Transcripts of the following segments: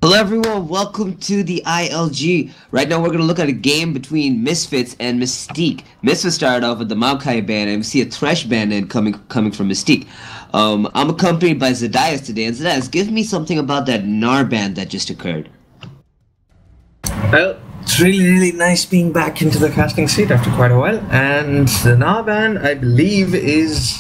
Hello everyone, welcome to the ILG. Right now we're going to look at a game between Misfits and Mystique. Misfits started off with the Maokai band, and we see a Thresh band in coming from Mystique. I'm accompanied by Zadias today, and Zadias, give me something about that Nar band that just occurred. Well, it's really nice being back into the casting seat after quite a while, and the Nar band, I believe, is...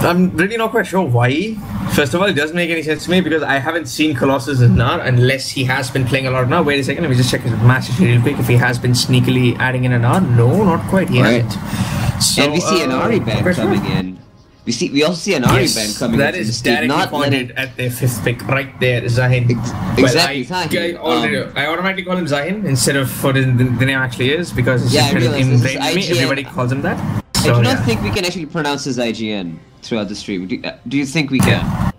I'm really not quite sure why. First of all, it doesn't make any sense to me because I haven't seen Colossus in Nar unless he has been playing a lot of Nar. Wait a second, let me just check his match history real quick. If he has been sneakily adding in a Nar, no, not quite yet. Right. So, and we see an Ari band coming in. We also see an Ari band coming in. That is directly pointed at their fifth pick right there, Zahin. Exactly. I automatically call him Zahin instead of what the name actually is because it's just kind of ingrained in me. Everybody calls him that. So, I do not think we can actually pronounce his IGN throughout the stream. Do you think we can?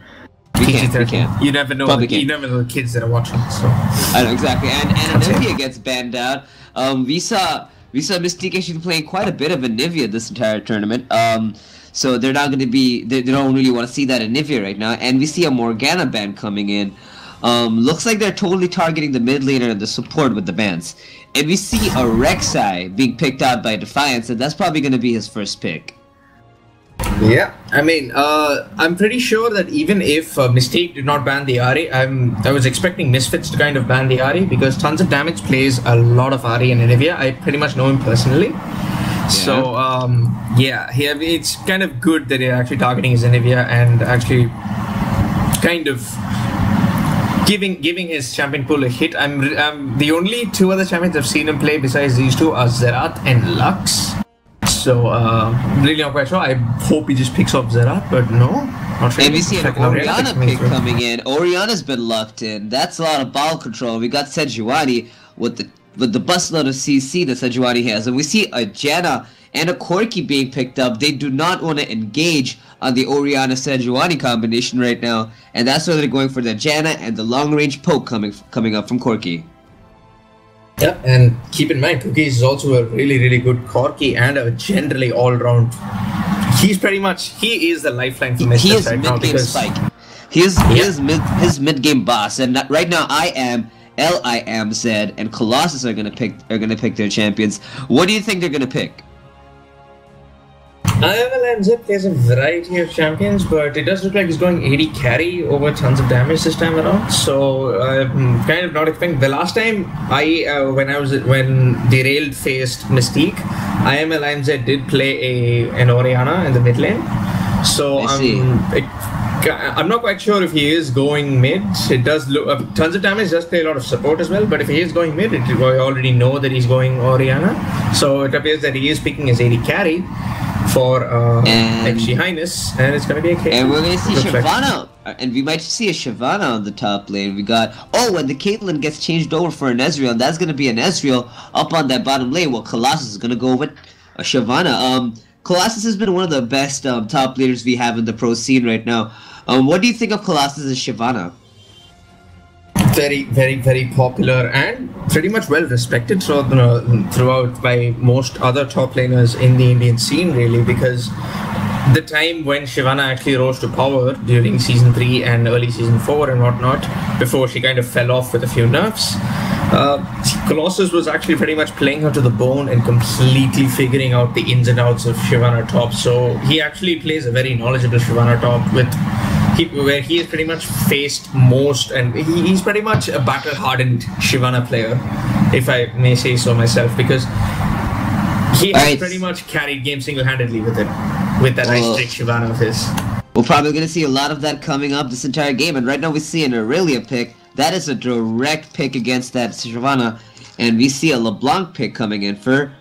We can. You never know. You never know the kids that are watching. So I know exactly. And Anivia gets banned out. We saw Mystique actually playing quite a bit of Anivia this entire tournament. So they're not going to be. They don't really want to see that Anivia right now. And we see a Morgana ban coming in. Looks like they're totally targeting the mid laner and the support with the bans. And we see a Rek'Sai being picked out by Defiance, and that's probably going to be his first pick. Yeah, I mean, I'm pretty sure that even if Mystique did not ban the Ahri, I was expecting Misfits to kind of ban the Ahri because Tons of Damage plays a lot of Ahri and Anivia. I pretty much know him personally. Yeah. So, yeah, it's kind of good that they're actually targeting his Anivia and actually kind of giving his champion pool a hit. I'm the only two other champions I've seen him play besides these two are Zerat and Lux. So, really not quite sure. I hope he just picks up Zerat, but no. Not really. And we see an Orianna pick coming in. Orianna's been locked in. That's a lot of ball control. We got Sejuani with the busload of CC that Sejuani has. And we see a Janna and a Corki being picked up. They do not want to engage on the Orianna-Sejuani combination right now. And that's why they're going for the Janna and the long-range poke coming up from Corki. Yeah, and keep in mind, Cookies is also a really good Corki and a generally all-round. He is the lifeline for Misfits right now because Spike. He is his mid-game boss, and right now I am Zed, and Colossus are gonna pick their champions. What do you think they're gonna pick? Zed plays a variety of champions, but it does look like he's going AD carry over tons of damage this time around. So I'm kind of not expecting. The last time when Derailed faced Mystique, Zed did play an Orianna in the mid lane. So I'm not quite sure if he is going mid. It does look tons of damage does play a lot of support as well. But if he is going mid, I already know that he's going Orianna. So it appears that he is picking his AD carry for XG Highness, and it's going to be a Caitlyn. And we're going to see Shyvana, and we might see a Shyvana on the top lane. We got, when the Caitlyn gets changed over for an Ezreal, and that's going to be an Ezreal up on that bottom lane. Well, Colossus is going to go with a Shyvana. Colossus has been one of the best top leaders we have in the pro scene right now. What do you think of Colossus and Shyvana? Very popular and pretty much well respected throughout by most other top laners in the Indian scene, really, because the time when Shyvana actually rose to power during Season 3 and early Season 4 and whatnot, before she kind of fell off with a few nerfs, Colossus was actually pretty much playing her to the bone and completely figuring out the ins and outs of Shyvana top. So he actually plays a very knowledgeable Shyvana top where he has pretty much faced most, and he's pretty much a battle-hardened Shyvana player, if I may say so myself, because he has pretty much carried game single-handedly with that nice trick Shyvana of his. We're probably going to see a lot of that coming up this entire game, and right now we see an Aurelia pick. That is a direct pick against that Shyvana, and we see a LeBlanc pick coming in for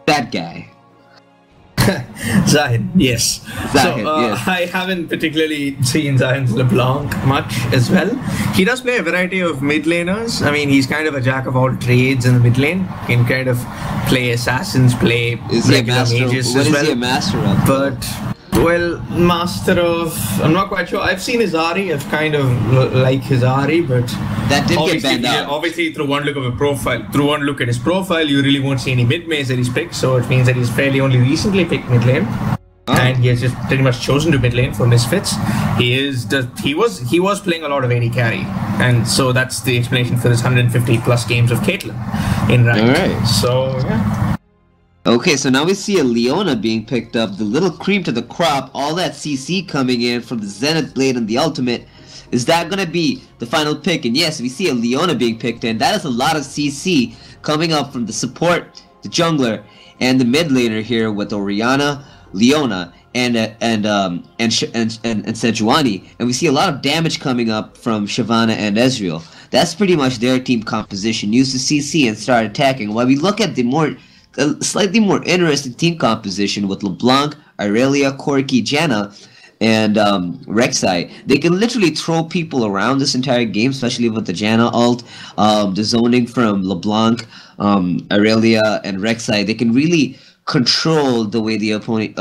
that guy. Zahin, yes. Yes. I haven't particularly seen Zahin's LeBlanc much as well. He does play a variety of mid laners. I mean, he's kind of a jack of all trades in the mid lane. He can kind of play assassins, play regular mages as well. What is he a master of? But, well, master of... I'm not quite sure. I've seen his Ahri. I've kind of like his Ahri, but... That did get banned out. Obviously, through one look at his profile, you really won't see any mid maze that he's picked, so it means that he's fairly only recently picked mid lane. and he has just pretty much chosen to mid lane for Misfits. He was playing a lot of AD carry, and so that's the explanation for his 150 plus games of Caitlyn in ranked. Alright. So yeah. Okay, so now we see a Leona being picked up, the little cream to the crop, all that CC coming in from the Zenith Blade and the ultimate. Is that going to be the final pick? And yes, we see a Leona being picked in. That is a lot of CC coming up from the support, the jungler, and the mid laner here with Orianna, Leona, and Sejuani. And we see a lot of damage coming up from Shyvana and Ezreal. That's pretty much their team composition. Use the CC and start attacking. While we look at the slightly more interesting team composition with LeBlanc, Irelia, Corki, Janna, and Rek'Sai, they can literally throw people around this entire game, especially with the Janna ult, the zoning from LeBlanc, Irelia, and Rek'Sai. They can really control the way the opponent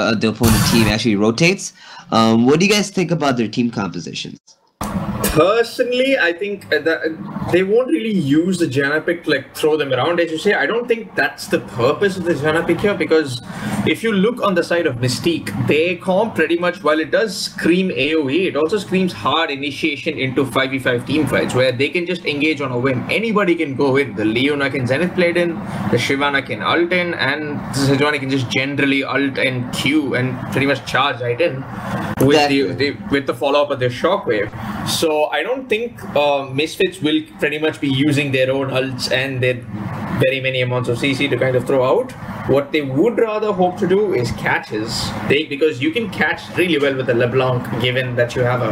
team actually rotates. What do you guys think about their team compositions? Personally, I think that they won't really use the Janna pick to like throw them around, as you say. I don't think that's the purpose of the Janna pick here, because if you look on the side of Mystique, they comp pretty much, while it does scream AoE, it also screams hard initiation into 5v5 team fights where they can just engage on a whim. Anybody can go in. The Leona can Zenith Blade in, the Shyvana can ult in, and the Sejuani can just generally ult and Q and pretty much charge right in with the follow-up of their shockwave. So I don't think Misfits will pretty much be using their own ults and their very many amounts of CC to kind of throw out. What they would rather hope to do is catches. Because you can catch really well with the LeBlanc, given that you have a...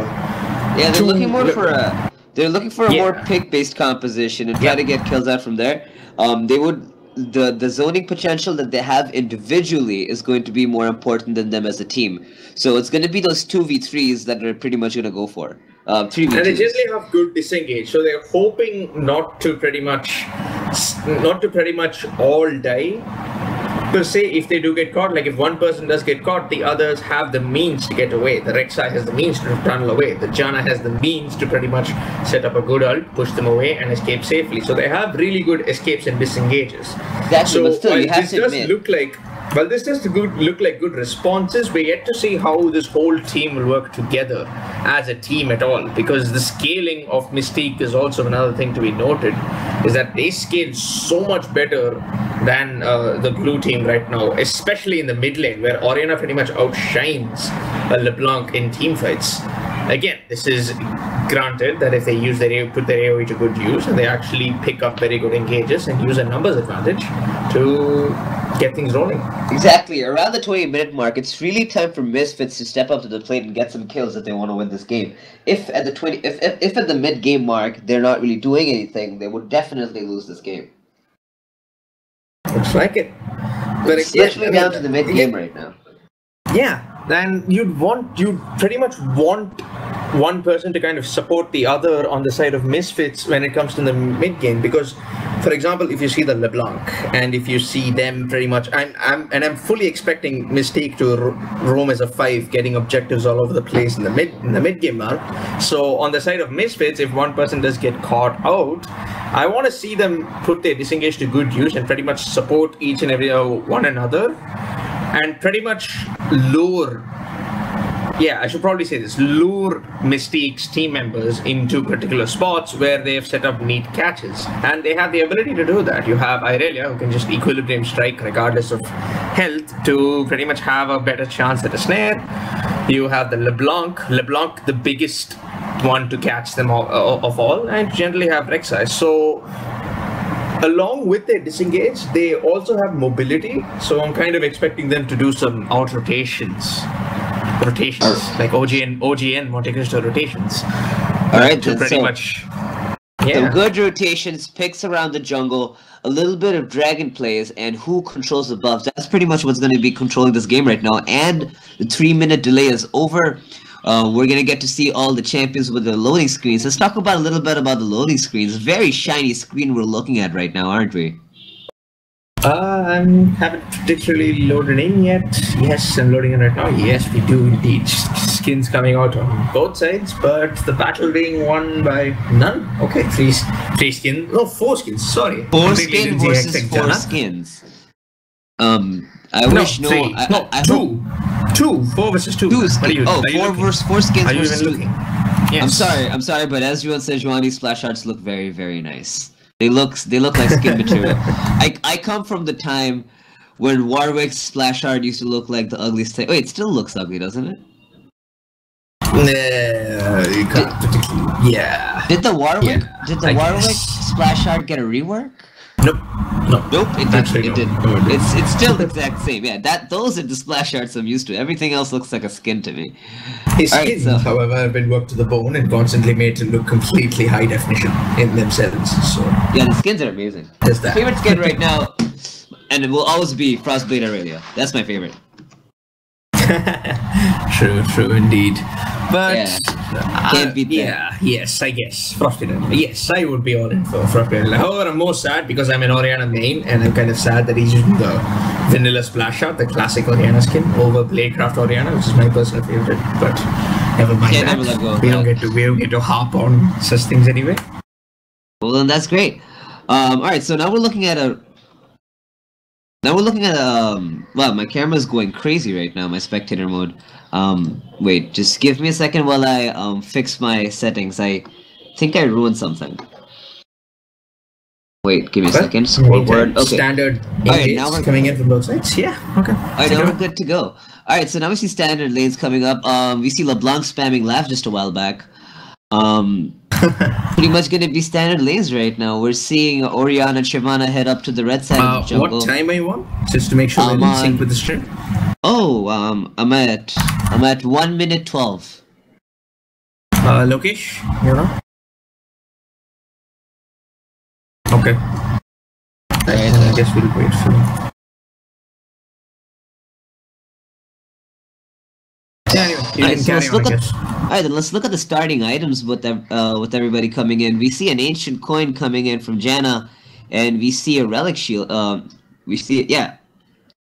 Yeah, they're looking more for a... They're looking for a more pick-based composition and try to get kills out from there. They would... The zoning potential that they have individually is going to be more important than them as a team. So it's going to be those 2v3s that they're pretty much going to go for. 3v2s. And they generally have good disengage, so they're hoping not to pretty much all die. Per se, if they do get caught, like if one person does get caught, the others have the means to get away. The Rek'Sai has the means to tunnel away. The Janna has the means to pretty much set up a good ult, push them away, and escape safely. So they have really good escapes and disengages. Exactly, but still, you have to admit. Well, this does look like good responses. We're yet to see how this whole team will work together as a team at all, because the scaling of Mystique is also another thing to be noted, is that they scale so much better than the blue team right now, especially in the mid lane, where Orianna pretty much outshines LeBlanc in team fights. Again, this is granted that if they use put their AoE to good use and they actually pick up very good engages and use a numbers advantage to get things rolling. Exactly. Around the 20-minute mark, it's really time for Misfits to step up to the plate and get some kills if they want to win this game. If at the mid-game mark they're not really doing anything, they would definitely lose this game. Looks like it. But especially down to the mid-game right now. Yeah. Then you'd pretty much want one person to kind of support the other on the side of Misfits when it comes to the mid game, because for example, if you see the LeBlanc and if you see them pretty much, I'm fully expecting Mystique to roam as a 5, getting objectives all over the place in the mid game mark. So on the side of Misfits, if one person does get caught out, I want to see them put their disengage to good use and pretty much support each and every one another, and pretty much lure Mystique's team members into particular spots where they have set up neat catches, and they have the ability to do that. You have Irelia, who can just equilibrium strike regardless of health to pretty much have a better chance at a snare. You have the LeBlanc, the biggest one to catch them of all, and generally have Rek'Sai. So along with their disengage, they also have mobility, so I'm kind of expecting them to do some out rotations, like OGN Monte Cristo rotations. Alright, to pretty much... Yeah. Some good rotations, picks around the jungle, a little bit of dragon plays, and who controls the buffs. That's pretty much what's going to be controlling this game right now, and the 3-minute delay is over. We're going to get to see all the champions with their loading screens. Let's talk about a little bit about the loading screens. Very shiny screen we're looking at right now, aren't we? I haven't particularly loaded in yet. Yes, I'm loading in right now. Yes, we do indeed. Skins coming out on both sides, but the battle being won by none. Okay, three skins. No, 4 skins. Sorry. 4 skins versus 4 skins. I wish two. 4 versus 2. Two What are you, oh, are you four looking? versus 4 skins Are you versus even 2. looking? Yes. I'm sorry, but as you said, Sejuani's splash arts look very, very nice. They look like skin material. I come from the time when Warwick's splash art used to look like the ugliest thing. Wait, it still looks ugly, doesn't it? You can't particularly. Yeah. Did the Warwick I guess. splash art get a rework? Nope. Nope, it Actually, didn't. It no. didn't. No, it didn't. It's still the exact same. Yeah, those are the splash arts I'm used to. Everything else looks like a skin to me. His Alright, skins, so- however, have been worked to the bone and constantly made to look completely high definition in themselves. So Yeah, the skins are amazing. there's that. Favorite skin right now, and it will always be Frostblade Aurelia. That's my favorite. True indeed. But Yeah. Can't beat that. yeah, yes, I guess. Frostblade. Yes, I would be all in for Frostblade. However, I'm more sad because I'm an Oriana main, and I'm kind of sad that he's using the vanilla splash out, the classic Oriana skin, over Bladecraft Oriana, which is my personal favorite. But never mind Can't that. never let go of we don't that. get to harp on such things anyway. Well, then that's great. All right, so now we're looking at wow, my camera's going crazy right now, my spectator mode. Wait, just give me a second while I fix my settings. I think I ruined something. Wait, give me a second. Scoreboard. Okay. Standard Alright, now engage we're coming in from both sides. Yeah. Okay. Alright, now we're good to go. Alright, so now we see standard lanes coming up. We see LeBlanc spamming Laugh just a while back. Pretty much gonna be standard lanes right now. We're seeing Oriana and Shyvana head up to the red side of the jungle. What time are you on? Just to make sure we're in sync with the stream. Oh, I'm at 1 minute 12. Lokesh, you know? Okay. I guess we'll wait for him. Yeah, anyway, you Alright, can so carry let's on, look I at guess. alright, then let's look at the starting items with everybody coming in. We see an ancient coin coming in from Janna, and we see a relic shield.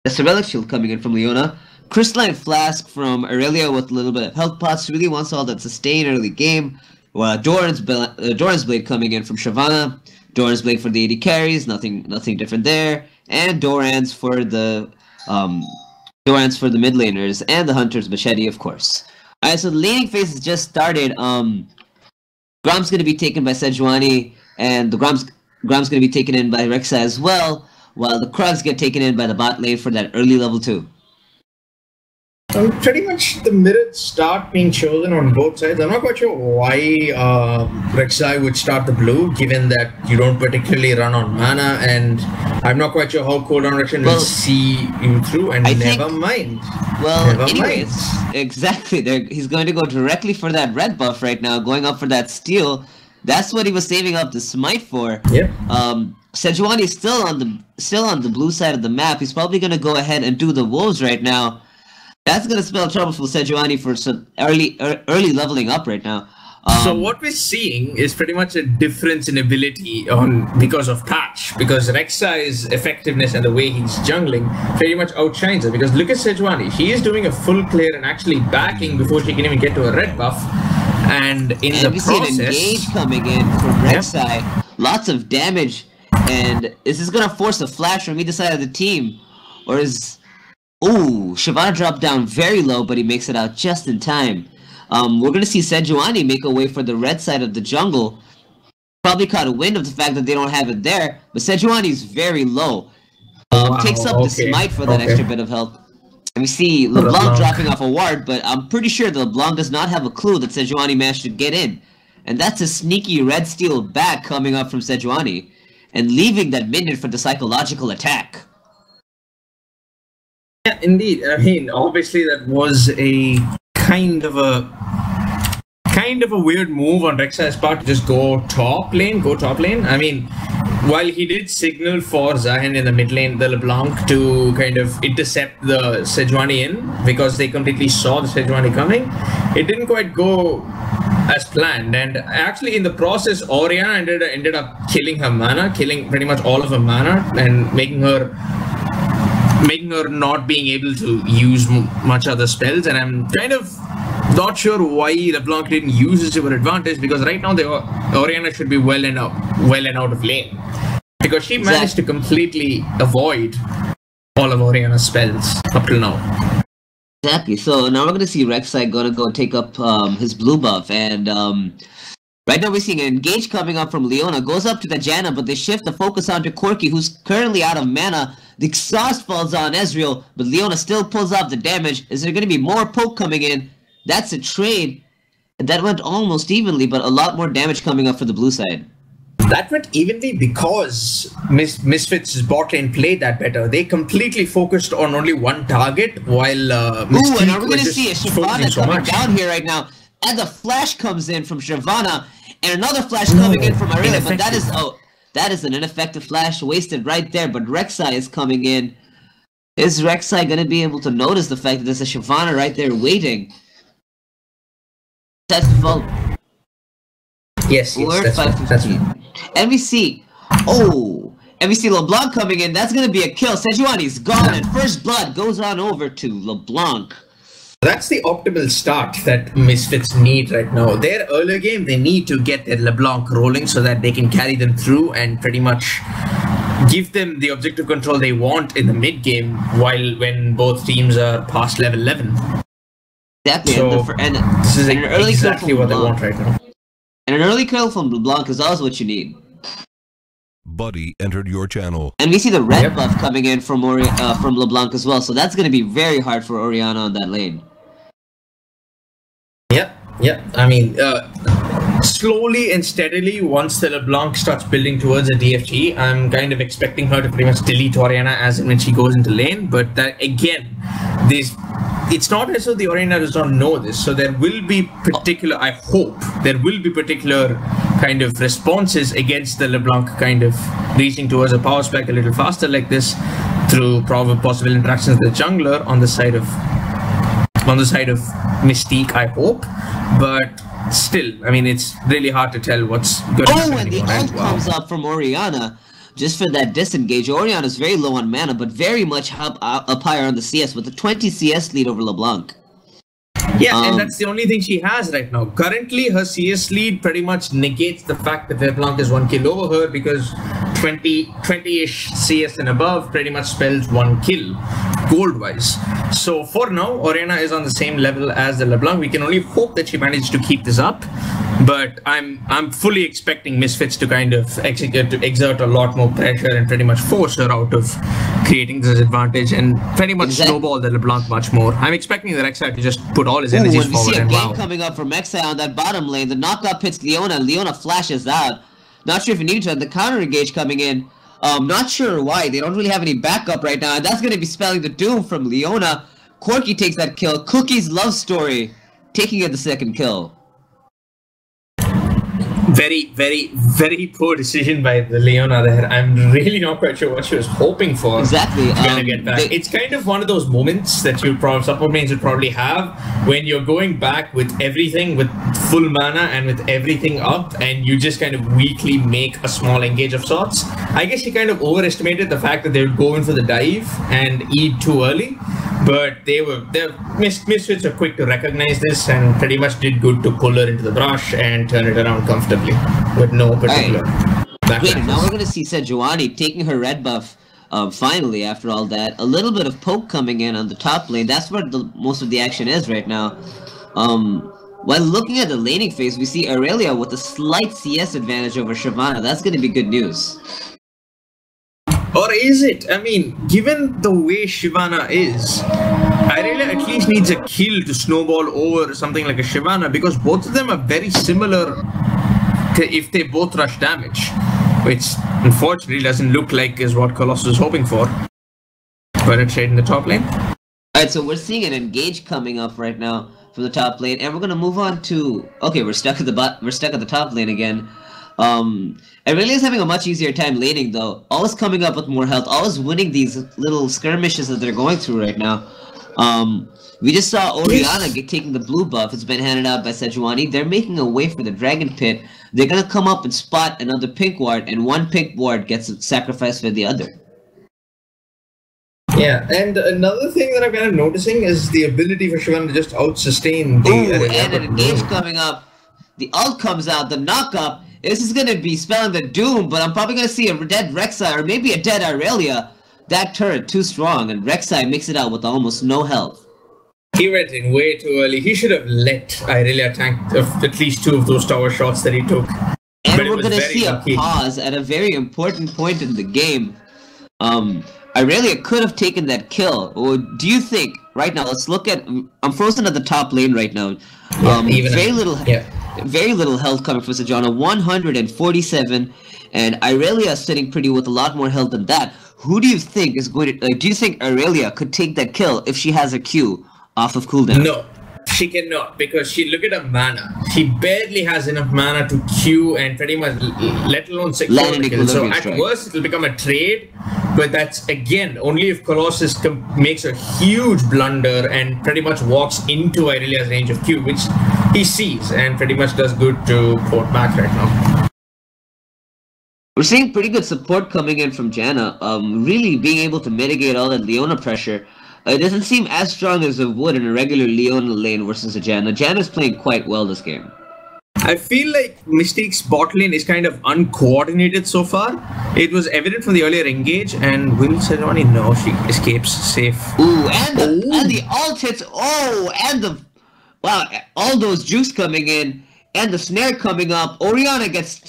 That's a relic shield coming in from Leona. Crystalline Flask from Aurelia with a little bit of health pots. Really wants all that sustain early game. Doran's Blade coming in from Shyvana. Doran's Blade for the AD carries. Nothing different there. And Doran's for the mid laners and the Hunter's Machete, of course. Alright, so the laning phase has just started. Grom's gonna be taken by Sejuani, and the Grom's gonna be taken in by Rexa as well, while the Krugs get taken in by the bot lane for that early level 2. Pretty much the mirrors start being chosen on both sides. I'm not quite sure why Rek'Sai would start the blue, given that you don't particularly run on mana, and I'm not quite sure how cooldown reduction will see you through, and never mind. Well, Never anyways, mind. exactly. He's going to go directly for that red buff right now, going up for that steal. That's what he was saving up the smite for. Yep. Sejuani is still on the blue side of the map. He's probably going to go ahead and do the wolves right now. That's gonna spell trouble for Sejuani for some early leveling up right now. So what we're seeing is pretty much a difference in ability because of patch. Because Rek'Sai's effectiveness and the way he's jungling pretty much outshines her. Because look at Sejuani, she is doing a full clear and actually backing before she can even get to a red buff. And in the we process, see an engage coming in from Rek'Sai. Lots of damage, and is this gonna force a flash from either side of the team, or is Ooh, Shyvana dropped down very low, but he makes it out just in time. We're going to see Sejuani make a way for the red side of the jungle. Probably caught a wind of the fact that they don't have it there, but Sejuani's very low. Takes up the smite for that extra bit of health. And we see LeBlanc dropping off a ward, but I'm pretty sure that LeBlanc does not have a clue that Sejuani managed to get in. And that's a sneaky red steal back coming up from Sejuani, and leaving that minion for the psychological attack. yeah, indeed. I mean, obviously that was a kind of a weird move on Rek'Sai's part to just go top lane. I mean, while he did signal for Zahen in the mid lane, the LeBlanc to kind of intercept the Sejuani in, because they completely saw the Sejuani coming, it didn't quite go as planned. And actually in the process, Oriana ended up killing her mana, killing pretty much all of her mana, and making her not being able to use much other spells. And I'm kind of not sure why LeBlanc didn't use it to her advantage, because right now Oriana should be well and out of lane, because she managed to completely avoid all of Oriana's spells up till now. Exactly. So now we're going to see Rek'Sai going to go take up his blue buff. And right now we're seeing an engage coming up from Leona. Goes up to the Janna, but they shift the focus onto Corki, who's currently out of mana. The exhaust falls on Ezreal, but Leona still pulls off the damage. Is there going to be more poke coming in? That's a trade. And that went almost evenly, but a lot more damage coming up for the blue side. That went evenly because Misfits' bot lane played that better. They completely focused on only one target, while Mystique and are we was going to see a just focusing Shyvana so coming much. down here right now? And the flash comes in from Shyvana, and another flash coming in from Irelia, but that is an ineffective flash wasted right there. But Rek'Sai is coming in. Is Rek'Sai going to be able to notice the fact that there's a Shyvana right there waiting? That's the fault. Yes, That's 515. And we see LeBlanc coming in. That's going to be a kill. Sejuani's gone, and first blood goes on over to LeBlanc. That's the optimal start that Misfits need right now. Their earlier game, they need to get their LeBlanc rolling so that they can carry them through and pretty much give them the objective control they want in the mid game, while when both teams are past level 11. Exactly. So, this is exactly what they want right now. And an early kill from LeBlanc is also what you need. Buddy entered your channel. And we see the red buff coming in from LeBlanc as well, so that's going to be very hard for Orianna on that lane. Yep. I mean, slowly and steadily, once the LeBlanc starts building towards a DFG, I'm kind of expecting her to pretty much delete Orianna as and when she goes into lane. But that, again, it's not as though the Orianna does not know this. So there will be particular, I hope, there will be particular kind of responses against the LeBlanc kind of reaching towards a power spike a little faster like this through possible interactions with the jungler on the side of Mystique, I hope. But still, I mean, it's really hard to tell what's good. And the ult comes up from Orianna just for that disengage. Orianna is very low on mana, but very much up higher on the CS with a 20 CS lead over LeBlanc. Yeah, and that's the only thing she has right now. Currently, her CS lead pretty much negates the fact that LeBlanc is 1 kill over her, because 20-ish CS and above pretty much spells 1 kill, gold-wise. So for now, Orianna is on the same level as the LeBlanc. We can only hope that she manages to keep this up. But I'm fully expecting Misfits to kind of exert a lot more pressure and pretty much force her out of creating this advantage and pretty much snowball the LeBlanc much more. I'm expecting the Rek'Sai to just put all his energies forward. We see a game coming up from Rek'Sai on that bottom lane. The knockup hits Leona. Leona flashes out. Not sure if you need to. The counter engage coming in. Not sure why. They don't really have any backup right now. And that's going to be spelling the doom from Leona. Corki takes that kill. Cookie's love story taking it the second kill. Very, very, very poor decision by the Leona there. I'm really not quite sure what she was hoping for. Exactly. To get back. It's kind of one of those moments that support mains would probably have when you're going back with everything, with full mana and with everything up, and you just kind of weakly make a small engage of sorts. I guess she kind of overestimated the fact that they would go in for the dive and eat too early. But Misfits are quick to recognize this and pretty much did good to pull her into the brush and turn it around comfortably with no particular Wait, now we're going to see Sejuani taking her red buff finally after all that. A little bit of poke coming in on the top lane. That's where most of the action is right now. While looking at the laning phase, we see Irelia with a slight CS advantage over Shyvana. That's going to be good news. Or is it? I mean, given the way Shyvana is, Irelia at least needs a kill to snowball over something like a Shyvana, because both of them are very similar if they both rush damage, which unfortunately doesn't look like is what Colossus is hoping for. But a trade in the top lane. Alright, so we're seeing an engage coming up right now from the top lane, and we're gonna move on to we're stuck at the top lane again. Irelia is having a much easier time laning though, always coming up with more health, always winning these little skirmishes that they're going through right now. We just saw Orianna taking the blue buff. It's been handed out by Sejuani. They're making a way for the Dragon Pit. They're gonna come up and spot another pink ward, and one pink ward gets sacrificed for the other. Yeah, and another thing that I'm kind of noticing is the ability for Shyvana to just out-sustain the... and an engage coming up. The ult comes out, the knock-up. This is gonna be spelling the doom, but I'm probably gonna see a dead Rek'Sai, or maybe a dead Irelia. That turret too strong, and Rek'Sai makes it out with almost no health. He went in way too early. He should have let Irelia tank at least 2 of those tower shots that he took. And we're going to see a pause at a very important point in the game. Irelia could have taken that kill. Or do you think, right now, let's look at... I'm frozen at the top lane right now. Very little health coming from Sejuani. 147. And Irelia is sitting pretty with a lot more health than that. Who do you think is going to... do you think Irelia could take that kill if she has a Q off of cooldown? No, she cannot, because look at her mana. She barely has enough mana to queue and pretty much, let alone secure the kill. So at worst, it will become a trade, but that's, again, only if Colossus makes a huge blunder and pretty much walks into Irelia's range of Q, which he sees and pretty much does good to port back right now. We're seeing pretty good support coming in from Janna, really being able to mitigate all that Leona pressure. It doesn't seem as strong as it would in a regular Leona lane versus a Janna. Janna's playing quite well this game. I feel like Mystique's bot lane is kind of uncoordinated so far. It was evident from the earlier engage, and will Sejuani? No, she escapes safe. Ooh, and the ult hits. Oh, and the... Wow, all those jukes coming in, and the snare coming up. Orianna gets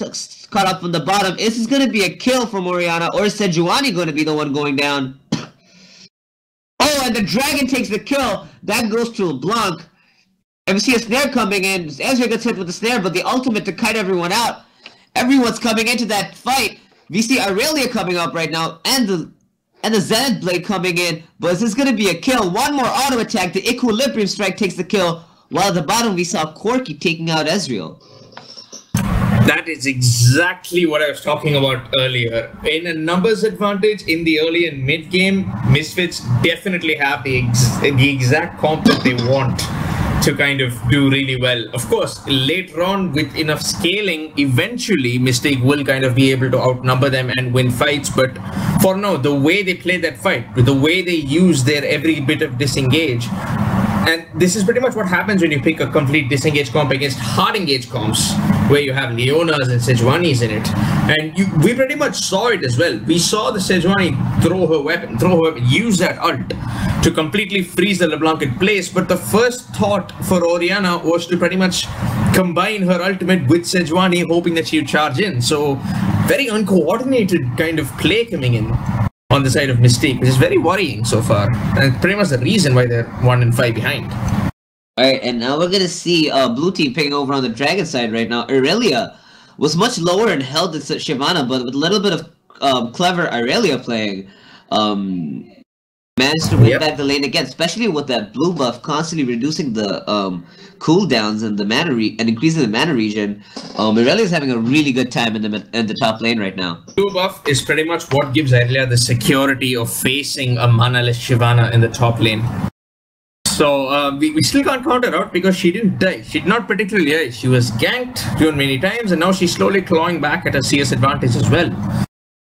caught up from the bottom. Is this going to be a kill from Orianna, or is Sejuani going to be the one going down? Oh, and the dragon takes the kill. That goes to LeBlanc. And we see a snare coming in. Ezreal gets hit with the snare, but the ultimate to kite everyone out. Everyone's coming into that fight. We see Irelia coming up right now, and the Zenith Blade coming in. But is this going to be a kill? One more auto attack. The Equilibrium Strike takes the kill. While at the bottom, we saw Corki taking out Ezreal. That is exactly what I was talking about earlier. In a numbers advantage in the early and mid game, Misfits definitely have the exact comp that they want to kind of do really well. Of course, later on with enough scaling, eventually Mystique will kind of be able to outnumber them and win fights. But for now, the way they play that fight, with the way they use their every bit of disengage, and this is pretty much what happens when you pick a complete disengage comp against hard engage comps, where you have Leonas and Sejuanis in it. And we pretty much saw it as well. We saw the Sejuani throw her weapon, use that ult to completely freeze the LeBlanc in place. But the first thought for Orianna was to pretty much combine her ultimate with Sejuani, hoping that she would charge in. So very uncoordinated kind of play coming in on the side of Mystique, which is very worrying so far, and pretty much the reason why they're 1-5 behind. Alright, and now we're gonna see blue team picking over on the dragon side right now. Irelia was much lower in health than Shyvana, but with a little bit of clever Irelia playing, managed to win back the lane again, especially with that blue buff constantly reducing the cooldowns and the mana and increasing the mana regen. Irelia is having a really good time in the top lane right now. Blue buff is pretty much what gives Irelia the security of facing a mana-less Shyvana in the top lane. So we still can't count her out because she didn't die. She did not particularly die. She was ganked many times, and now she's slowly clawing back at a CS advantage as well.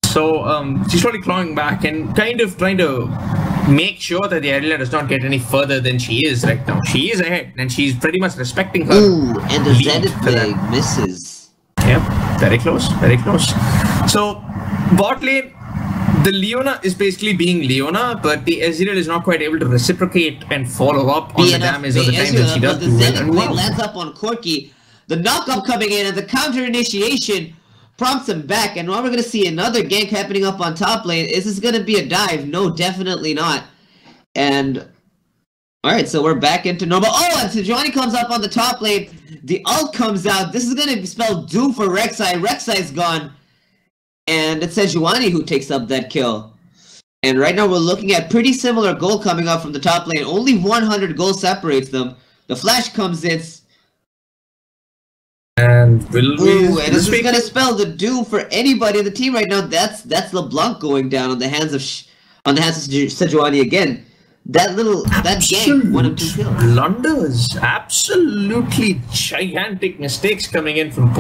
So she's slowly clawing back and kind of trying to make sure that the Irelia does not get any further than she is right now. She is ahead, and she's pretty much respecting her. Ooh, and the Zenith Blade misses. Yep, very close, very close. So bot lane, the Leona is basically being Leona, but the Ezreal is not quite able to reciprocate and follow up on the damage of the time that she does do well. And well, lands up on Corki. The knockup coming in and the counter initiation prompts him back, and now we're going to see another gank happening up on top lane. Is this going to be a dive? No, definitely not. And alright, so we're back into normal. Oh, and Sejuani comes up on the top lane. The ult comes out. This is going to spell doom for Rek'Sai. Rek'Sai's gone. And it's Sejuani who takes up that kill. And right now we're looking at pretty similar gold coming up from the top lane. Only 100 gold separates them. The flash comes in. And will we... Ooh, and this is going to spell the doom for anybody in the team right now. That's LeBlanc going down on the hands of Sejuani again. That gank, 1 of 2 kills. Blunders, absolutely gigantic mistakes coming in from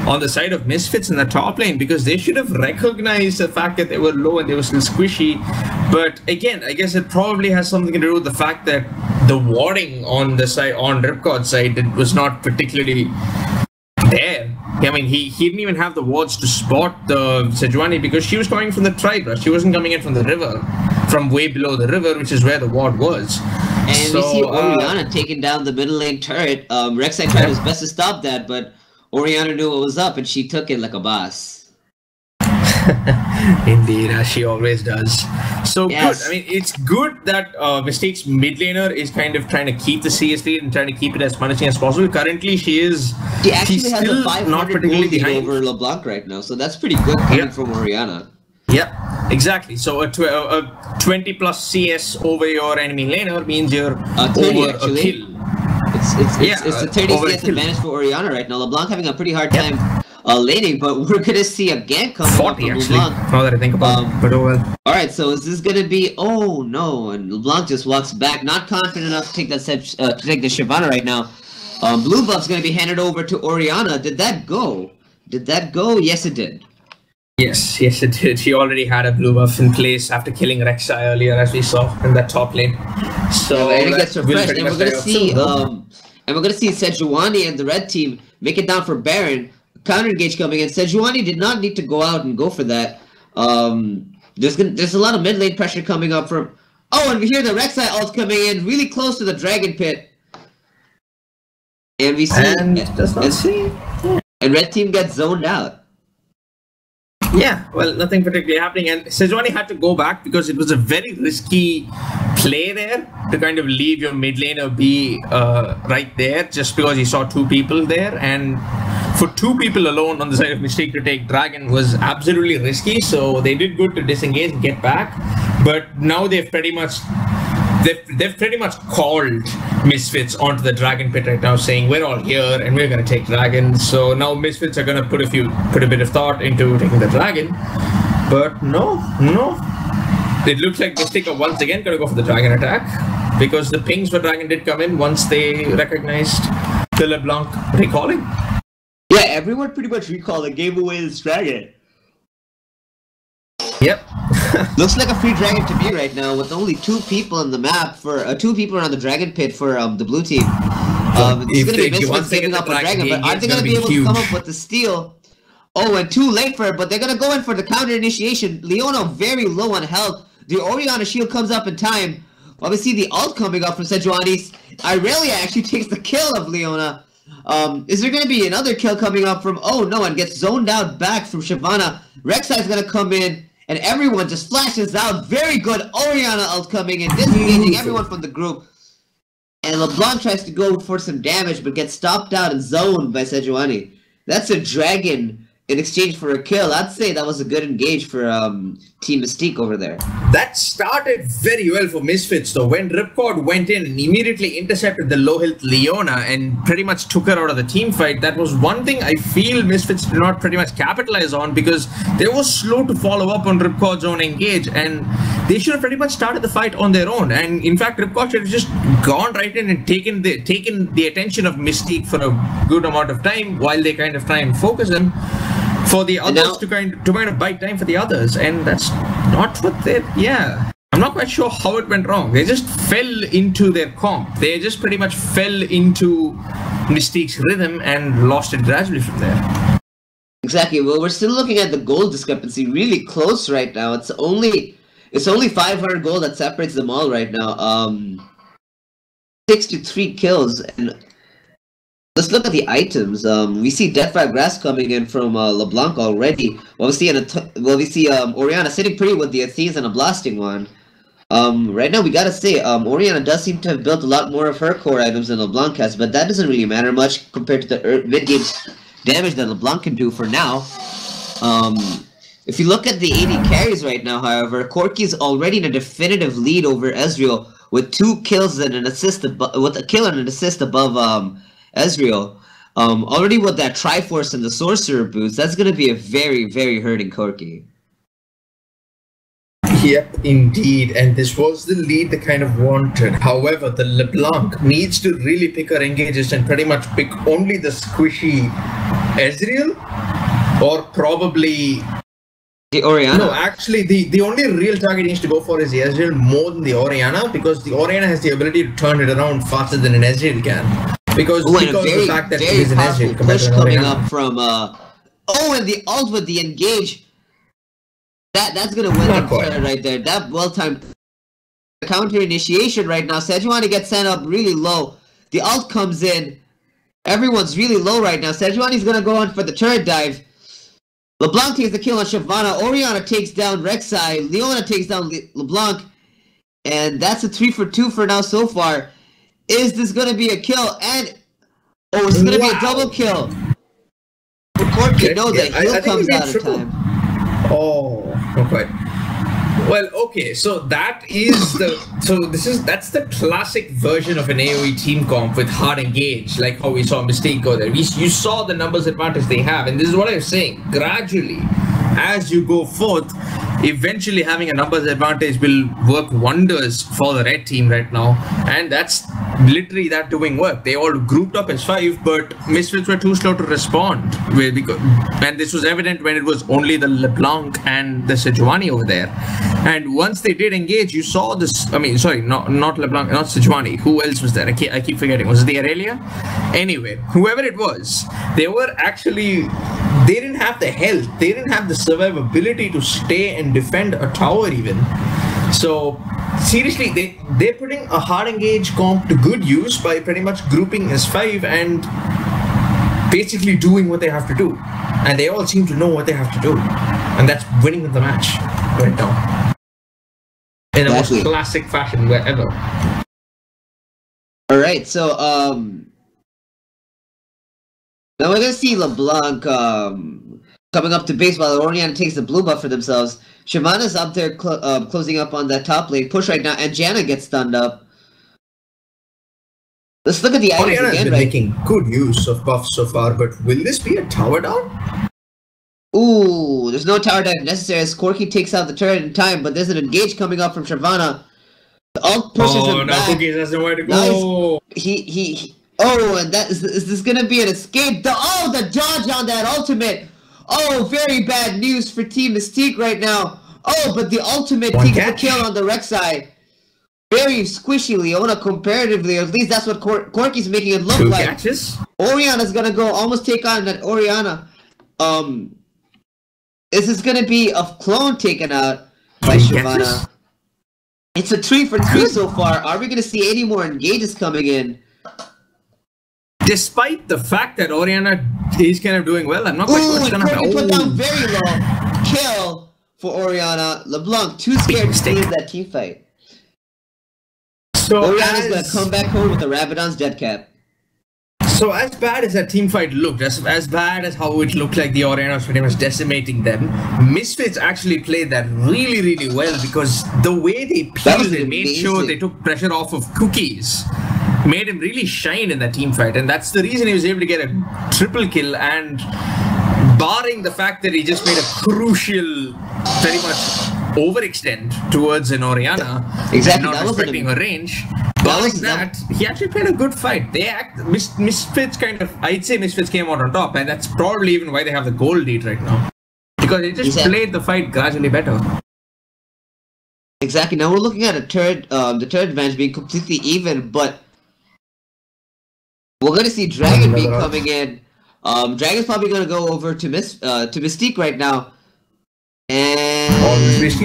on the side of Misfits in the top lane, because they should have recognized the fact that they were low and they were still squishy. But again, I guess it probably has something to do with the fact that the warding on the side, on Ripcod's side, it was not particularly there. I mean, he didn't even have the wards to spot the Sejuani because she was coming from the tribe. She wasn't coming in from the river, from way below the river, which is where the ward was. And we see Orianna taking down the middle lane turret. Rek'Sai tried his best to stop that, but Orianna knew what was up and she took it like a boss. Indeed, as she always does. So Yes. good. I mean, it's good that Mystique's mid laner is kind of trying to keep the CS lead and trying to keep it as punishing as possible. Currently, she's She actually has still a 500 not goal particularly lead behind. over LeBlanc right now, so that's pretty good coming from Orianna. Yeah, exactly. So a 20 plus CS over your enemy laner means you're 30 over actually. a kill. It's a 30 over a CS kill. advantage for Orianna right now. LeBlanc having a pretty hard time laning, but we're gonna see a gank coming up 40 from actually, LeBlanc. now that I think about it. But oh well. Alright, so is this gonna be... Oh no, and LeBlanc just walks back, not confident enough to take that to take the Shyvana right now. Blue buff's gonna be handed over to Orianna. Did that go? Did that go? Yes, it did. Yes, it did. She already had a blue buff in place after killing Rek'Sai earlier, as we saw in that top lane. So and it gets refreshed, and we're gonna see Sejuani Sejuani and the red team make it down for Baron. Counter engage coming in. Sejuani did not need to go out and go for that. There's a lot of mid lane pressure coming up from... Oh, and we hear the Rek'Sai ult coming in really close to the Dragon Pit. And we see... And red team gets zoned out. Yeah, well, nothing particularly happening, and Sejuani had to go back because it was a very risky play there to kind of leave your mid laner be right there just because he saw two people there, and for two people alone on the side of Mystique to take Dragon was absolutely risky, so they did good to disengage and get back, but now they've pretty much called Misfits onto the Dragon Pit right now, saying we're all here and we're going to take Dragon. So now Misfits are going to put a bit of thought into taking the Dragon. But no. It looks like Mystique are once again going to go for the Dragon attack, because the pings for Dragon did come in once they recognized the LeBlanc recalling. Yeah, everyone pretty much recalled and gave away this Dragon. Yep. Looks like a free dragon to me right now, with only 2 people on the map for 2 people around the dragon pit for the blue team. It's going to be Misfits saving up a dragon, but are they going to be able to come up with the steal? Oh, and too late for it, but they're going to go in for the counter initiation. Leona very low on health. The Orianna shield comes up in time. While we see the ult coming up from Sejuani. Irelia actually takes the kill of Leona. Is there going to be another kill coming up from... Oh no, and gets zoned out back from Shyvana. Rek'Sai is going to come in. And everyone just flashes out. Very good Orianna ult coming in, disengaging everyone from the group. And LeBlanc tries to go for some damage, but gets stopped out and zoned by Sejuani. That's a dragon in exchange for a kill. I'd say that was a good engage for Team Mystique over there. That started very well for Misfits though. When Ripcord went in and immediately intercepted the low health Leona and pretty much took her out of the team fight, that was one thing I feel Misfits did not pretty much capitalize on, because they were slow to follow up on Ripcord's own engage, and they should have pretty much started the fight on their own. And in fact, Ripcord should have just gone right in and taken the attention of Mystique for a good amount of time while they kind of try and focus him, for the others to kind of bite time for the others, and that's not what they... Yeah, I'm not quite sure how it went wrong. They just fell into their comp. They just pretty much fell into Mystique's rhythm and lost it gradually from there. Exactly. Well, we're still looking at the gold discrepancy really close right now. It's only 500 gold that separates them all right now. 6 to 3 kills, and let's look at the items. We see Death by Grass coming in from LeBlanc already. We see Orianna sitting pretty with the Athenes and a Blasting Wand. Right now we gotta say, Orianna does seem to have built a lot more of her core items than LeBlanc has, but that doesn't really matter much compared to the mid-game damage that LeBlanc can do for now. If you look at the AD carries right now, however, Corki's already in a definitive lead over Ezreal with 2 kills and an assist, with a kill and an assist above Ezreal. Already with that Triforce and the Sorcerer boots, that's going to be a very, very hurting Corki. Yep, indeed, and this was the lead they kind of wanted. However, the LeBlanc needs to really pick her engages and pretty much pick only the squishy Ezreal, or probably... The Orianna? No, actually, the only real target he needs to go for is the Ezreal more than the Orianna, because the Orianna has the ability to turn it around faster than an Ezreal can. Because of the fact that he's an Ezreal compared to an coming Orianna. up from and the ult with the engage. That's gonna win the right there. That well timed counter initiation right now. Sejuani gets sent up really low. The ult comes in. Everyone's really low right now. Sejuani's gonna go on for the turret dive. LeBlanc takes the kill on Shyvana. Orianna takes down Rek'Sai. Leona takes down LeBlanc. And that's a 3 for 2 for now so far. Is this gonna be a kill? And it's gonna be a double kill. Corky, no, the heal comes out of time. Oh, okay. Well, okay, so that's the classic version of an AoE team comp with hard engage, like how we saw Mystique go there. You saw the numbers advantage they have, and this is what I was saying. Gradually, as you go forth, eventually having a numbers advantage will work wonders for the red team right now, and that's literally that doing work. They all grouped up as 5, but Misfits were too slow to respond, and this was evident when it was only the LeBlanc and the Sejuani over there. And once they did engage, you saw this. I mean, sorry, not LeBlanc, not Sejuani. Who else was there? I keep forgetting. Was it the Aurelia? Anyway, whoever it was, they didn't have the health. They didn't have the survivability to stay and defend a tower even. So seriously, they're putting a hard engage comp to good use by pretty much grouping as 5 and basically doing what they have to do. And they all seem to know what they have to do. And that's winning the match right now. In the most classic fashion wherever. Alright, so now we're gonna see LeBlanc coming up to base while Orianna takes the blue buff for themselves. Shyvana's up there closing up on that top lane push right now, and Janna gets stunned up. Let's look at the items Orianna's again, been right? making good use of buffs so far, but will this be a tower down? Ooh, there's no tower dive necessary as Corky takes out the turret in time, but there's an engage coming up from Shyvana. The ult pushes him back. Cookies has nowhere to go. Nice. And is this gonna be an escape? The dodge on that ultimate. Oh, very bad news for Team Mystique right now. Oh, but the ultimate takes the kill on the Rek'Sai. Very squishy, Leona, comparatively. At least that's what Corky's making it look like. Catches? Orianna's gonna go almost take on that Orianna. Is this gonna be a clone taken out by Shyvana? It's a 3 for 3 so far. Are we gonna see any more engages coming in? Despite the fact that Orianna is kind of doing well, I'm not quite sure what's gonna happen. Put down very low. Kill for Orianna. LeBlanc too scared to leave that team fight. So Orianna's gonna come back home with the Rabadon's dead cap. So as bad as that team fight looked, as bad as how it looked like the Orianna was pretty much decimating them, Misfits actually played that really, really well because the way they peeled and made sure they took pressure off of Cookies made him really shine in that team fight, and that's the reason he was able to get a triple kill. And barring the fact that he just made a crucial, very much overextend towards an Orianna, and not respecting her range. He actually played a good fight. Misfits I'd say Misfits came out on top, and that's probably even why they have the gold lead right now. Because they just played the fight gradually better. Exactly. Now we're looking at the turret advantage being completely even, but we're gonna see Dragon Beam coming in. Dragon's probably gonna go over to Mystique right now. And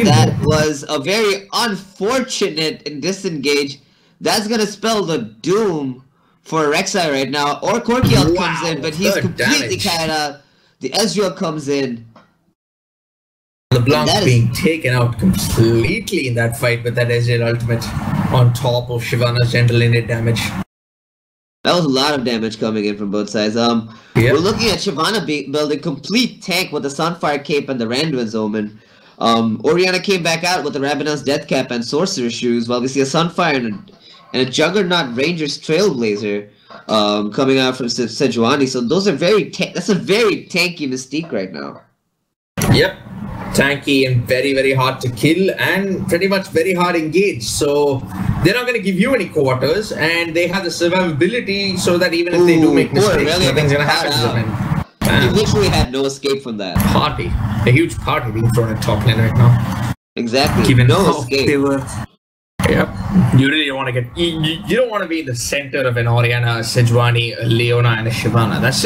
that was a very unfortunate disengage. That's gonna spell the doom for Rek'Sai right now. Or Corkiel comes in, but he's completely carried out. The Ezreal comes in. LeBlanc being taken out completely in that fight with that Ezreal ultimate on top of Shyvana's gentle innate damage. That was a lot of damage coming in from both sides. We're looking at Shyvana building complete tank with the Sunfire Cape and the Randuin's Omen. Orianna came back out with the Rabadon's Death Cap and Sorcerer's Shoes, while we see a Sunfire and a Juggernaut Ranger's Trailblazer coming out from Sejuani. So those are that's a very tanky Mystique right now. Yep. Tanky and very, very hard to kill and pretty much very hard engage. So they're not going to give you any quarters, and they have the survivability so that even if they do make mistakes, nothing's going to happen to them. You literally had no escape from that. A huge party being thrown at top lane right now. Exactly. Given no escape. They were. Yep. You really don't want to get. You don't want to be in the center of an Orianna, a Sejuani, a Leona, and a Shyvana. That's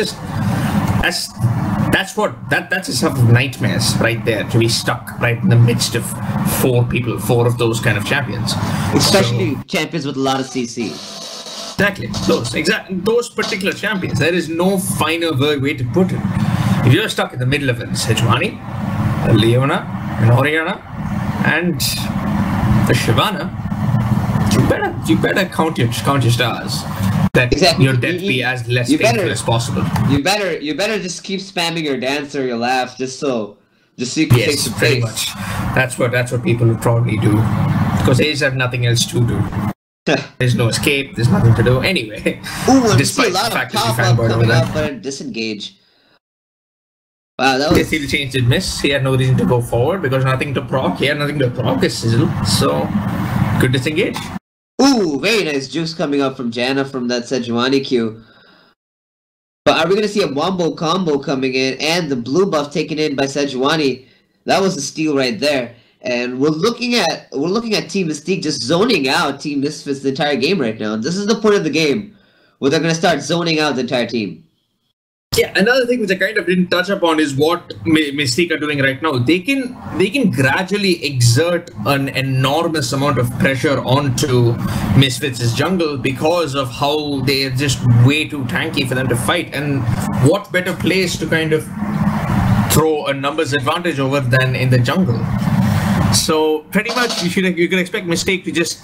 That's a sort of nightmares right there, to be stuck right in the midst of four of those kind of champions. Especially champions with a lot of CC. Exactly. Those particular champions. There is no finer way to put it. If you're stuck in the middle of it, Sejuani, Leona, and Oriana, and the Shyvana, you better count your stars. That your death be as less painful as possible. You better just keep spamming your dance or your laugh just so you can take some pretty much. That's what people would probably do, because they just have nothing else to do. There's no escape. There's nothing to do anyway. Despite the fact that you fanboyed over that, but disengage. Wow, that was. Yes, the change did miss. He had no reason to go forward because nothing to proc. He had nothing to proc his sizzle, so good disengage. Ooh, very nice juice coming up from Janna from that Sejuani Q. But are we gonna see a wombo combo coming in and the blue buff taken in by Sejuani? That was a steal right there. And we're looking at Team Mystique just zoning out Team Misfits the entire game right now. This is the point of the game where they're gonna start zoning out the entire team. Yeah, another thing which I kind of didn't touch upon is what Mystique are doing right now. They can gradually exert an enormous amount of pressure onto Misfits' jungle because of how they're just way too tanky for them to fight. And what better place to kind of throw a numbers advantage over than in the jungle? So pretty much you can expect Mystique to just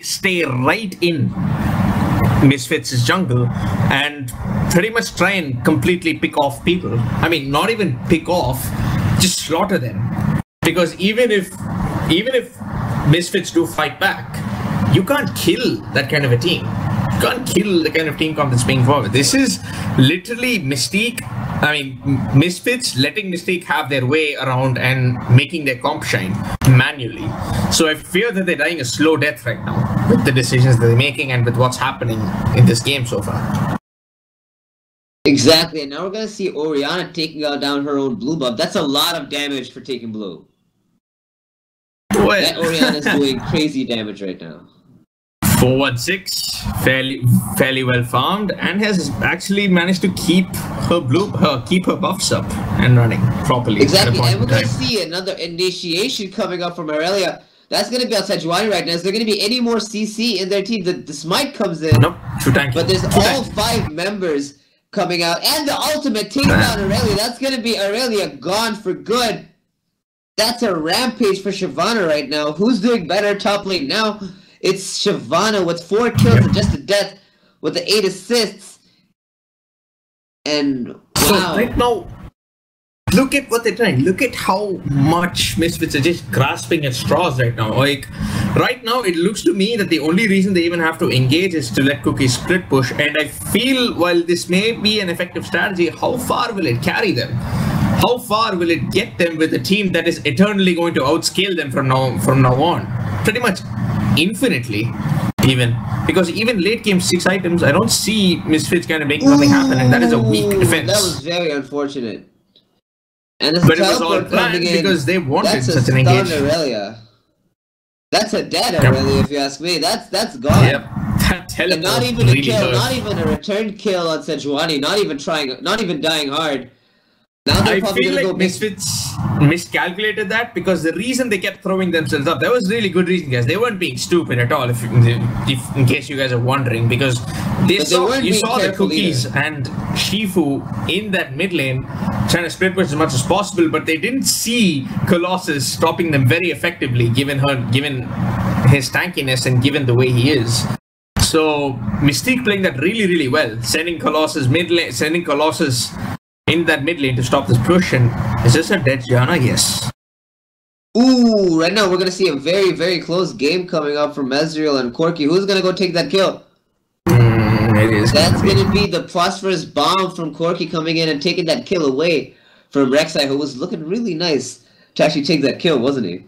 stay right in Misfits' jungle and pretty much try and completely pick off people. I mean, not even pick off, just slaughter them. Because even if Misfits do fight back, you can't kill that kind of a team. You can't kill the kind of team comp that's being forward. This is literally Mystique. I mean, Misfits letting Mystique have their way around and making their comp shine manually. So I fear that they're dying a slow death right now with the decisions that they're making and with what's happening in this game so far. Exactly, and now we're going to see Oriana taking down her own blue buff. That's a lot of damage for taking blue. Well, that Oriana's doing crazy damage right now. 416, fairly well farmed, and has actually managed to keep her buffs up and running properly. Exactly, and we're going to see another initiation coming up from Aurelia. That's going to be outside Sejuani right now. Is there going to be any more CC in their team? The smite comes in. Nope, too tanky. But there's all 5 members coming out, and the ultimate takedown Aurelia. That's going to be Aurelia gone for good. That's a rampage for Shyvana right now. Who's doing better top lane now? It's Shyvana with 4 kills and just a death with the 8 assists. And wow. So right now, look at what they're trying. Look at how much Misfits are just grasping at straws right now. Like, right now, it looks to me that the only reason they even have to engage is to let Cookie split push. And I feel while this may be an effective strategy, how far will it carry them? How far will it get them with a team that is eternally going to outscale them from now on? Pretty much infinitely, even. Because even late game 6 items, I don't see Misfits kind of making something happen, and that is a weak defense. That was very unfortunate. And but it was all planned because they wanted such an engagement. Aurelia. That's a dead Aurelia, if you ask me. That's gone. Yep. That teleport and not even really a kill, hurt. not even a return kill on Sejuani, not even dying hard. Now I feel like Misfits miscalculated that because the reason they kept throwing themselves up, that was really good reason, guys. They weren't being stupid at all, if in case you guys are wondering, because you saw the Cookies and Shifu in that mid lane trying to split push as much as possible, but they didn't see Colossus stopping them very effectively, given his tankiness and given the way he is. So Mystique playing that really, really well, sending Colossus mid lane, sending Colossus in that mid lane to stop this push. And is this a dead Janna? Yes. Ooh, right now we're going to see a very, very close game coming up from Ezreal and Corki. Who's going to go take that kill? That's going to be the prosperous bomb from Corki coming in and taking that kill away from Rek'Sai, who was looking really nice to actually take that kill, wasn't he?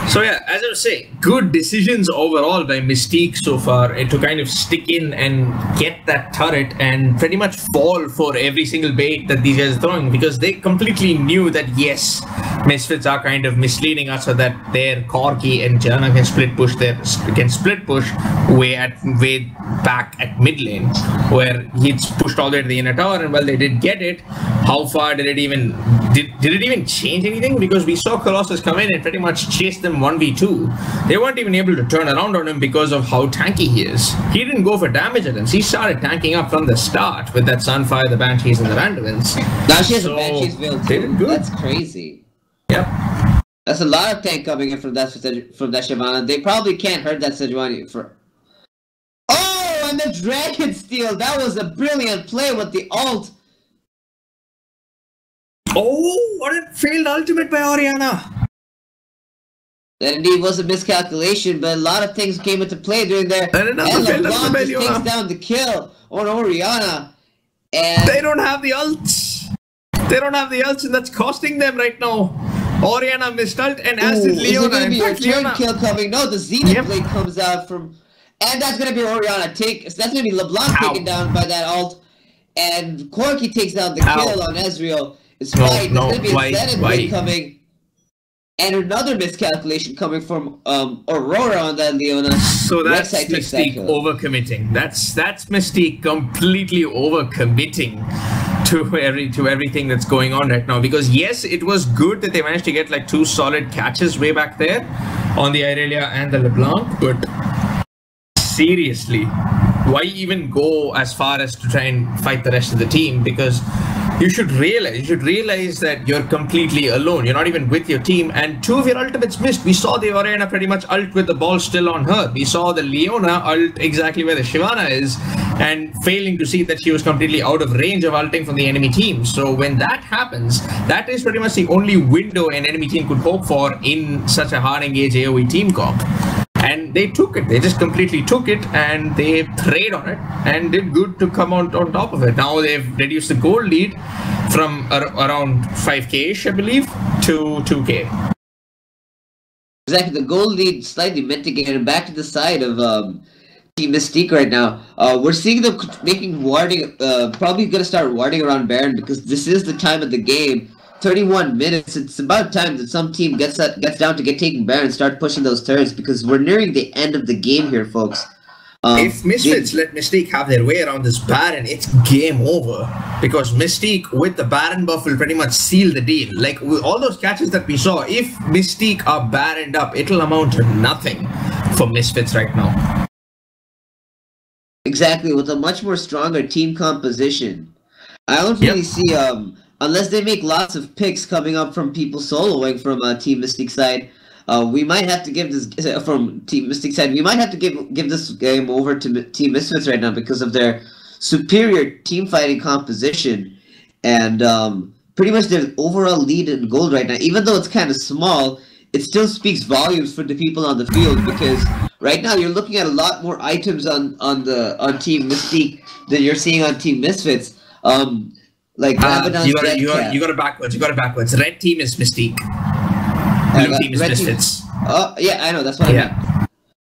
So yeah, as I was saying, good decisions overall by Mystique so far to kind of stick in and get that turret and pretty much fall for every single bait that these guys are throwing, because they completely knew that yes, Misfits are kind of misleading us so that their Corki and Jana can split push way back at mid lane, where he's pushed all the way to the inner tower, and well, they did get it. How far did it even did it even change anything? Because we saw Colossus come in and pretty much chase them 1v2. They weren't even able to turn around on him because of how tanky he is. He didn't go for damage at them. He started tanking up from the start with that Sunfire, the Banshees, and the Vandals. Now she has a Banshee's build too. That's crazy. Yep. That's a lot of tank coming in from that Shyvana. They probably can't hurt that Sejuani for. Oh, and the Dragon Steel! That was a brilliant play with the ult. Oh, what a failed ultimate by Orianna! That indeed was a miscalculation, but a lot of things came into play during there. And LeBlanc just takes down the kill on Orianna. And they don't have the ults. They don't have the ults, and that's costing them right now. Orianna missed ult, and as did Leona. Is there going to be a return kill coming? No, the Zenith blade comes out from... And that's going to be Orianna. That's going to be LeBlanc taken down by that ult. And Corki takes down the kill on Ezreal. It's fine. There's going to be a Zenith blade coming. And another miscalculation coming from Aurora on that Leona. So that's Mystique overcommitting. That's Mystique completely overcommitting to everything that's going on right now. Because yes, it was good that they managed to get like 2 solid catches way back there on the Irelia and the LeBlanc, but seriously, why even go as far as to try and fight the rest of the team? Because you should realize that you're completely alone. You're not even with your team, and 2 of your ultimates missed. We saw the Orianna pretty much ult with the ball still on her. We saw the Leona ult exactly where the Shyvana is, and failing to see that she was completely out of range of ulting from the enemy team. So when that happens, that is pretty much the only window an enemy team could hope for in such a hard engage AoE team comp. And they took it. They just completely took it, and they preyed on it and did good to come out on top of it. Now they've reduced the gold lead from around 5k-ish, I believe, to 2k. Exactly, the gold lead slightly mitigated back to the side of Team Mystique right now. We're seeing them making warding, probably going to start warding around Baron, because this is the time of the game. 31 minutes. It's about time that some team gets down to taking Baron and start pushing those turrets, because we're nearing the end of the game here, folks. If Misfits let Mystique have their way around this Baron, it's game over. Because Mystique with the Baron buff will pretty much seal the deal. Like with all those catches that we saw, if Mystique are Baroned up, it'll amount to nothing for Misfits right now. Exactly, with a much more stronger team composition. I don't really see unless they make lots of picks coming up from people soloing from Team Mystique side, we might have to give this from Team Mystique side. We might have to give this game over to Team Misfits right now because of their superior team fighting composition and pretty much their overall lead in gold right now. Even though it's kind of small, it still speaks volumes for the people on the field, because right now you're looking at a lot more items on Team Mystique than you're seeing on Team Misfits. Like you got it backwards. You got it backwards. Red team is Mystique. Blue team is Misfits. Oh yeah, I know. That's what I meant.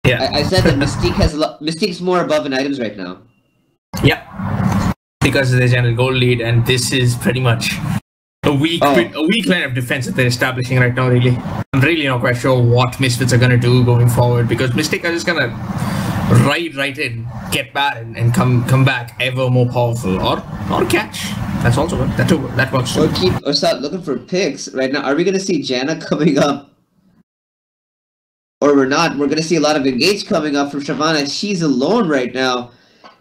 Yeah. I said that Mystique has Mystique's more above in items right now. Yeah, because of the general gold lead, and this is pretty much a weak line of defense that they're establishing right now. Really, I'm really not quite sure what Misfits are gonna do going forward, because Mystique are just gonna ride in, get Baron, and come back ever more powerful, or catch. That's also good. That works too. Or start looking for picks right now. Are we gonna see Janna coming up, or we're not? We're gonna see a lot of engage coming up from Shyvana. She's alone right now,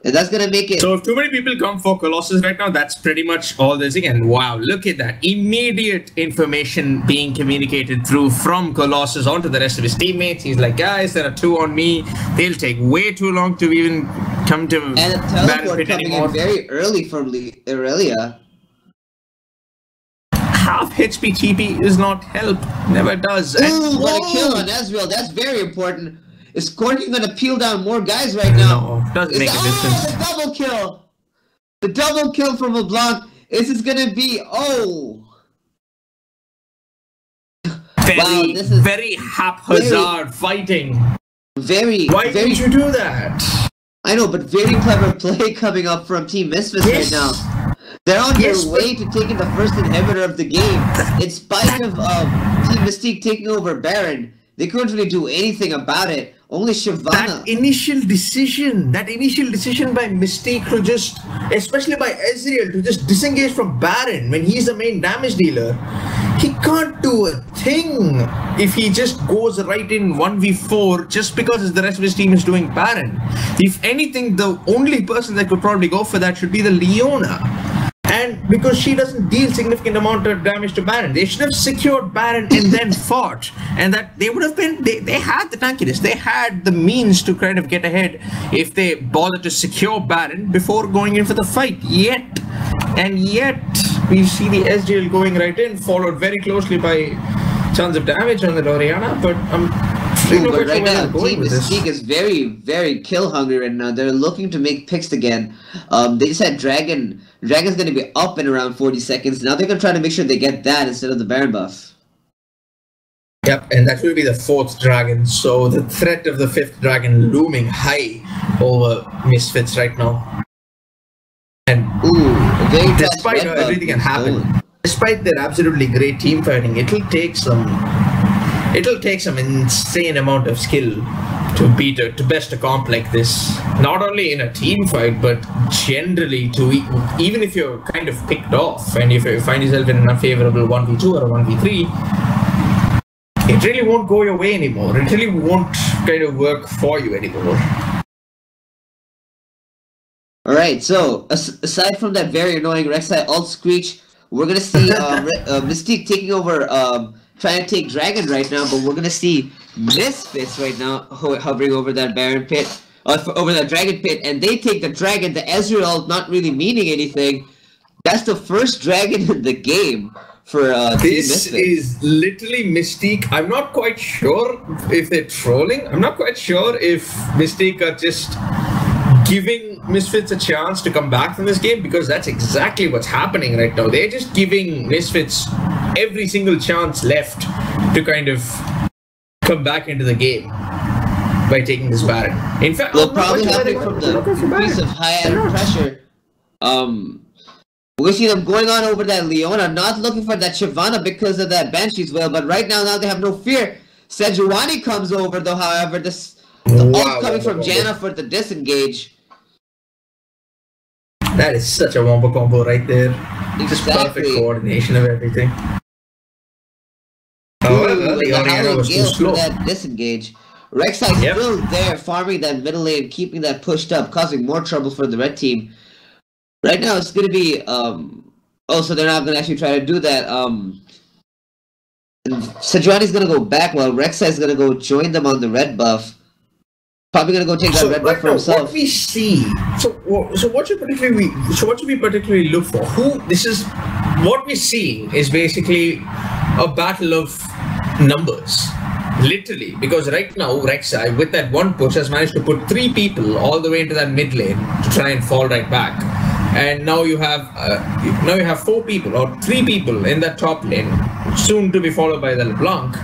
and that's gonna make it. So if too many people come for Colossus right now, that's pretty much all this again. Wow, look at that! Immediate information being communicated through from Colossus onto the rest of his teammates. He's like, guys, there are 2 on me. They'll take way too long to even come to and a teleport coming in very early from Irelia. Half HP TP is not help. Never does. Ooh, what a kill on Ezreal. That's very important. Is Corki going to peel down more guys right now? No, doesn't make a difference. The double kill! The double kill from LeBlanc. This is going to be... This is very haphazard fighting. Why did you do that? I know, but very clever play coming up from Team Misfits right now. They're on Yes, their way to taking the first inhibitor of the game. In spite of Team Mystique taking over Baron, they couldn't really do anything about it. Only Shyvana. That initial decision by Mystique to just, especially by Ezreal, to just disengage from Baron when he's the main damage dealer. He can't do a thing if he just goes right in 1v4 just because the rest of his team is doing Baron. If anything, the only person that could probably go for that should be the Leona. And because she doesn't deal significant amount of damage to Baron, they should have secured Baron and then fought. And that they would have been, they had the tankiness, they had the means to kind of get ahead if they bothered to secure Baron before going in for the fight. Yet, we see the SGL going right in, followed very closely by tons of damage on the Orianna, but but right now, Team Mystique is very, very kill hungry right now. They're looking to make picks again. They just had Dragon. Dragon's going to be up in around 40 seconds. Now they're going to try to make sure they get that instead of the Baron buff. Yep, and that will be the 4th Dragon. So the threat of the 5th Dragon looming high over Misfits right now. And despite everything can happen, despite their absolutely great team fighting, it'll take some insane amount of skill to best a comp like this. Not only in a team fight, but generally even if you're kind of picked off and if you find yourself in an unfavorable 1v2 or a 1v3, it really won't go your way anymore. It really won't kind of work for you anymore. Alright, so aside from that very annoying Rek'Sai ult Screech, we're gonna see Mystique taking over, trying to take Dragon right now, but we're gonna see Misfits right now hovering over that Baron pit, over that Dragon pit, and they take the Dragon, the Ezreal not really meaning anything. That's the first Dragon in the game for this is literally Mystique. I'm not quite sure if they're trolling. I'm not quite sure if Mystique are just giving Misfits a chance to come back from this game, because that's exactly what's happening right now. They're just giving Misfits every single chance left to kind of come back into the game by taking this Baron. In fact, they'll probably have it from the piece of high added pressure. We'll see them going on over that Leona, not looking for that Shyvana because of that Banshee's Wail, but right now they have no fear. Sejuani comes over though, however, the ult coming from Janna for the disengage. That is such a wombo combo right there. Exactly. Just perfect coordination of everything. However, the Orianna was too slow. That disengage. Rek'Sai still there, farming that middle lane, keeping that pushed up, causing more trouble for the red team. Right now, it's going to be, so they're not going to actually try to do that. Sejuani's going to go back while Rek'Sai is going to go join them on the red buff. Probably gonna go take that red buff for himself. What we see, what should we particularly look for? What we see is basically a battle of numbers, literally. Because right now Rek'Sai, with that one push, has managed to put 3 people all the way into that mid lane to try and fall right back. And now you have 4 people or 3 people in that top lane, soon to be followed by the LeBlanc.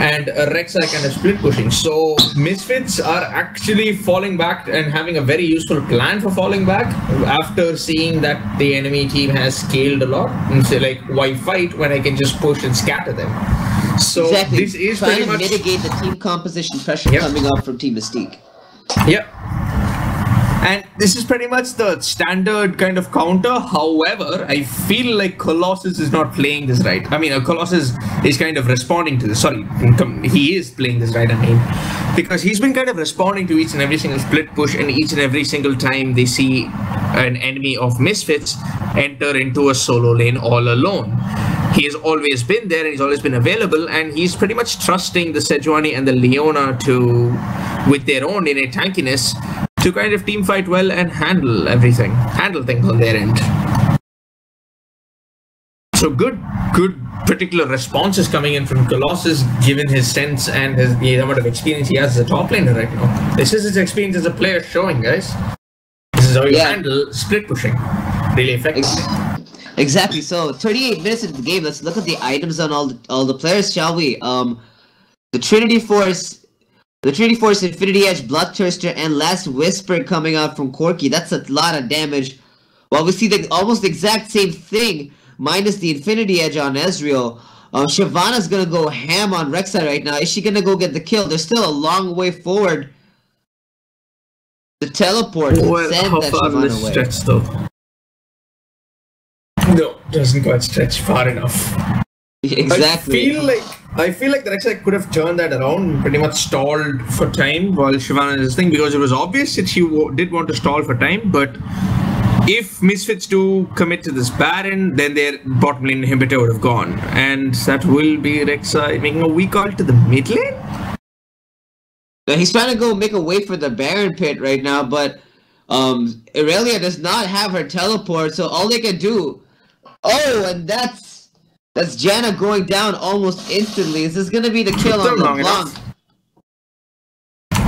And Rek'Sai kind of split pushing. So Misfits are actually falling back and having a very useful plan for falling back after seeing that the enemy team has scaled a lot. And say like, why fight when I can just push and scatter them? So exactly. This is trying pretty to much mitigate the team composition pressure coming up from Team Mystique. Yep. And this is pretty much the standard kind of counter. However, I feel like Colossus is not playing this right. I mean, Colossus is kind of responding to this. Sorry, he is playing this right, I mean. Because he's been kind of responding to each and every single split push, and each and every single time they see an enemy of Misfits enter into a solo lane all alone. He has always been there and he's always been available, and he's pretty much trusting the Sejuani and the Leona with their own innate tankiness, to kind of team fight well and handle things on their end. So good particular responses coming in from Colossus, given his sense and the amount of experience he has as a top laner right now. This is his experience as a player showing, guys. This is how you handle split pushing really effectively. Exactly. So 38 minutes into the game. Let's look at the items on all the players, shall we? The Trinity Force, Infinity Edge, Bloodthirster, and Last Whisper coming out from Corki. That's a lot of damage. Well, we see almost the exact same thing, minus the Infinity Edge on Ezreal. Shyvana's going to go ham on Rek'Sai right now. Is she going to go get the kill? There's still a long way forward. The teleport well, send how that far will Shyvana it away. stretch though? No, doesn't quite stretch far enough. Exactly. I feel like the Rek'Sai could have turned that around, pretty much stalled for time while Shyvana is this thing, because it was obvious that she did want to stall for time, but if Misfits do commit to this Baron, then their bottom lane inhibitor would have gone, and that will be Rek'Sai making a weak ult to the mid lane? Now he's trying to go make a way for the Baron pit right now, but Irelia does not have her teleport, so all they can do... Oh, and that's Janna going down almost instantly. Is this going to be the kill on LeBlanc?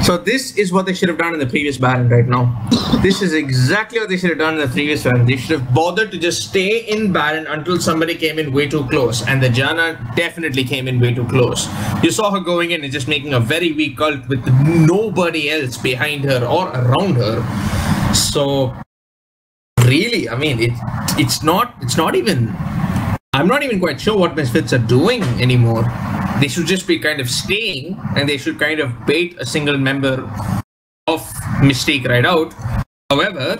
So this is what they should have done in the previous Baron right now. This is exactly what they should have done in the previous Baron. They should have bothered to just stay in Baron until somebody came in way too close. And the Janna definitely came in way too close. You saw her going in and just making a very weak ult with nobody else behind her or around her. So really, I mean, it's not even... I'm not even quite sure what Misfits are doing anymore. They should just be kind of staying, and they should kind of bait a single member of Mystique right out. However,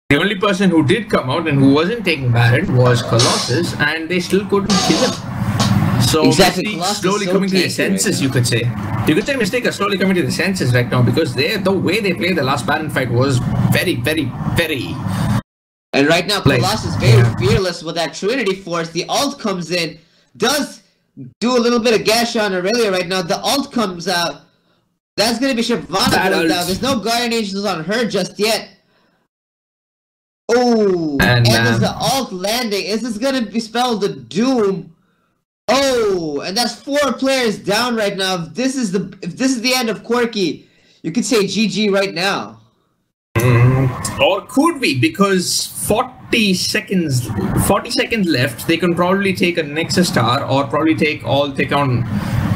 the only person who did come out and who wasn't taking Baron was Colossus, and they still couldn't kill him. So exactly. Mystique slowly coming to their senses, you could say. You could say Mystique are slowly coming to their senses right now, because the way they played the last Baron fight was very, very, very... And right now, Colossus is very fearless with that Trinity Force. The ult comes in, does do a little bit of gash on Irelia right now. The ult comes out. That's going to be Shyvana going down. There's no Guardian Angels on her just yet. Oh, and there's the ult landing. Is this going to spell the doom? Oh, and that's 4 players down right now. If this is the end of Quirky, you could say GG right now. Or could we? Because 40 seconds left, they can probably take a Nexus Star or probably take on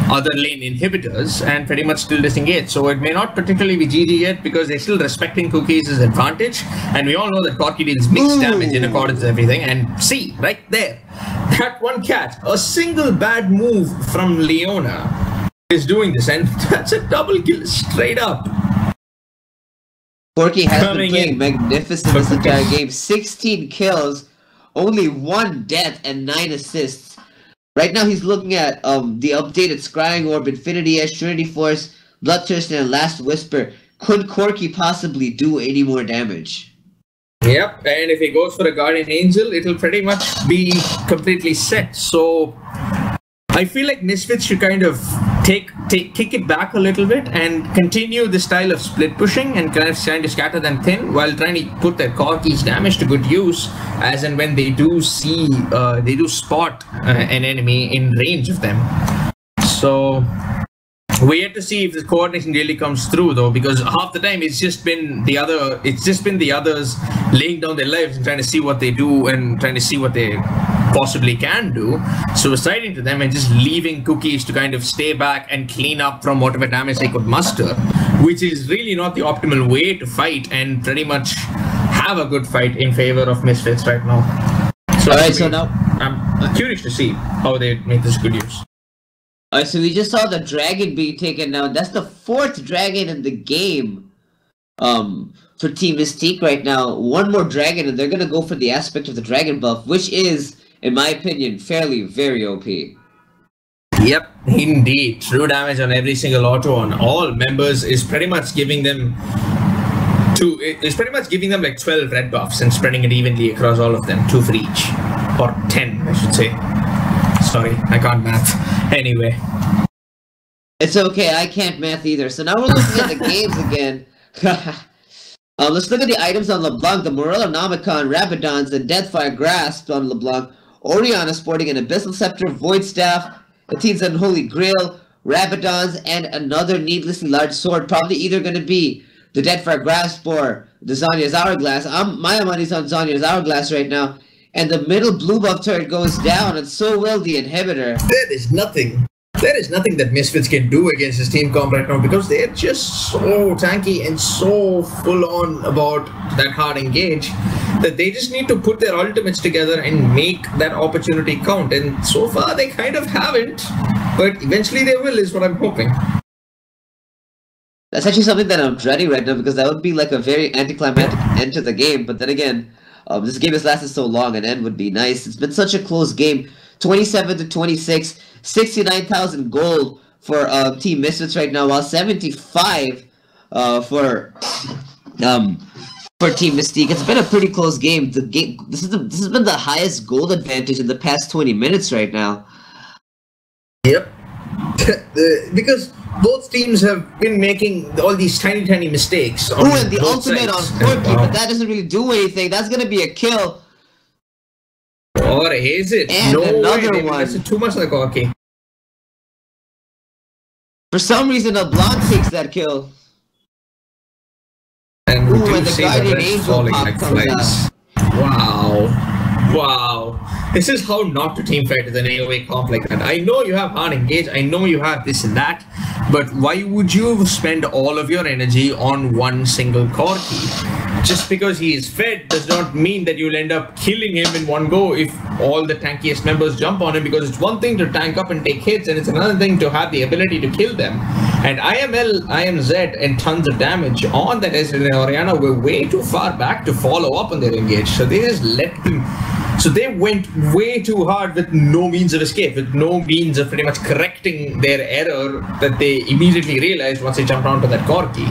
other lane inhibitors and pretty much still disengage. So it may not particularly be GG yet, because they're still respecting Cookies' advantage, and we all know that Corki deals mixed damage in accordance with everything. And see, right there, that one cat, a single bad move from Leona is doing this, and that's a double kill straight up. Corki has been playing magnificent this entire game. 16 kills, only 1 death, and 9 assists. Right now he's looking at the updated Scrying Orb, Infinity Edge, Trinity Force, Bloodthirst, and Last Whisper. Could Corki possibly do any more damage? Yep, and if he goes for a Guardian Angel, it'll pretty much be completely set. So I feel like Misfits should kind of kick it back a little bit and continue the style of split pushing and kind of trying to scatter them thin while trying to put their Corki's damage to good use, as and when they do spot an enemy in range of them. So we have to see if the coordination really comes through, though, because half the time it's just been the others laying down their lives and trying to see what they do and trying to see what they possibly can do, suiciding to them and just leaving Cookies to kind of stay back and clean up from whatever damage they could muster, which is really not the optimal way to fight and pretty much have a good fight in favor of Misfits right now. So, alright, so now I'm curious to see how they make this good use. Alright, so we just saw the dragon being taken down. That's the 4th dragon in the game for Team Mystique right now. 1 more dragon, and they're going to go for the aspect of the dragon buff, which is, in my opinion, fairly very OP. Yep, indeed. True damage on every single auto on all members is pretty much giving them like 12 red buffs and spreading it evenly across all of them, 2 for each. Or 10, I should say. Sorry, I can't math. Anyway. It's okay, I can't math either. So now we're looking at the games again. Let's look at the items on LeBlanc. The Morellonomicon, Rabadons, the Deathfire Grasp on LeBlanc. Orianna sporting an Abyssal Scepter, Void Staff, Atine's Unholy Grail, Rabadons, and another needlessly large sword. Probably either going to be the Deathfire Grasp or the Zhonya's Hourglass. My money's on Zhonya's Hourglass right now. And the middle blue buff turret goes down, and so will the inhibitor. There is nothing that Misfits can do against this team comp right now, because they're just so tanky and so full on about that hard engage that they just need to put their ultimates together and make that opportunity count. And so far, they kind of haven't, but eventually they will, is what I'm hoping. That's actually something that I'm dreading right now, because that would be like a very anticlimactic end to the game. But then again, this game has lasted so long, an end would be nice. It's been such a close game, 27-26, 69,000 gold for Team Misfits right now, while 75 for Team Mystique. It's been a pretty close game. This has been the highest gold advantage in the past 20 minutes right now. Yep. Because both teams have been making all these tiny mistakes. Oh, and the ultimate on Corky, but that doesn't really do anything. That's gonna be a kill. Or is it? And no another way, one. That's too much like Corky. For some reason, a blonde takes that kill. And ooh, and the Guardian Angel pop like comes flies. Wow. This is how not to team fight with an AoE comp like that. I know you have hard engage, I know you have this and that, but why would you spend all of your energy on one single Corky? Just because he is fed does not mean that you'll end up killing him in one go if all the tankiest members jump on him, because it's one thing to tank up and take hits, and it's another thing to have the ability to kill them. And IML, IMZ, and tons of damage on that Ezreal and Orianna were way too far back to follow up on their engage, so they just let them. So they went way too hard with no means of escape, with no means of pretty much correcting their error that they immediately realized once they jumped onto that Corky.